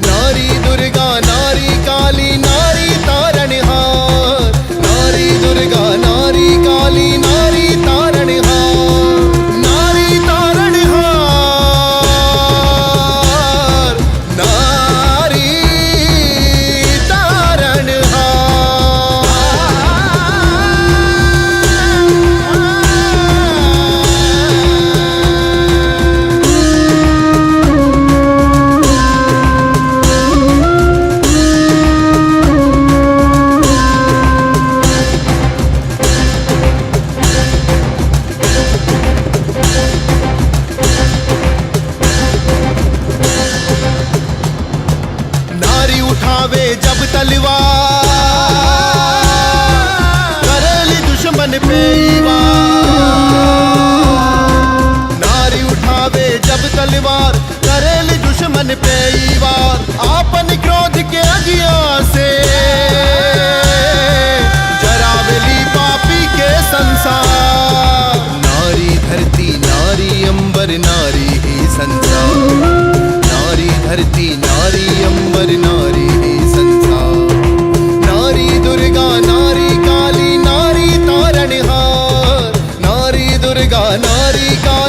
K: नारी दुर्गा नारी काली नारी तारणहार, नारी दुर्गा नारी काली नारी तारणहार, नारी तारणहार, नारी नारी उठावे जब तलवार, करेली दुश्मन पे वार, नारी उठावे जब तलवार, करेली दुश्मन पे वार, आपन क्रोध के अगिया से जरावेली पापी के संसार, नारी धरती नारी अंबर नारी ही संसार, नारी धरती नारी अंबर नारी ही संसार, नारी दुर्गा नारी काली नारी तारणहार, नारी दुर्गा नारी काली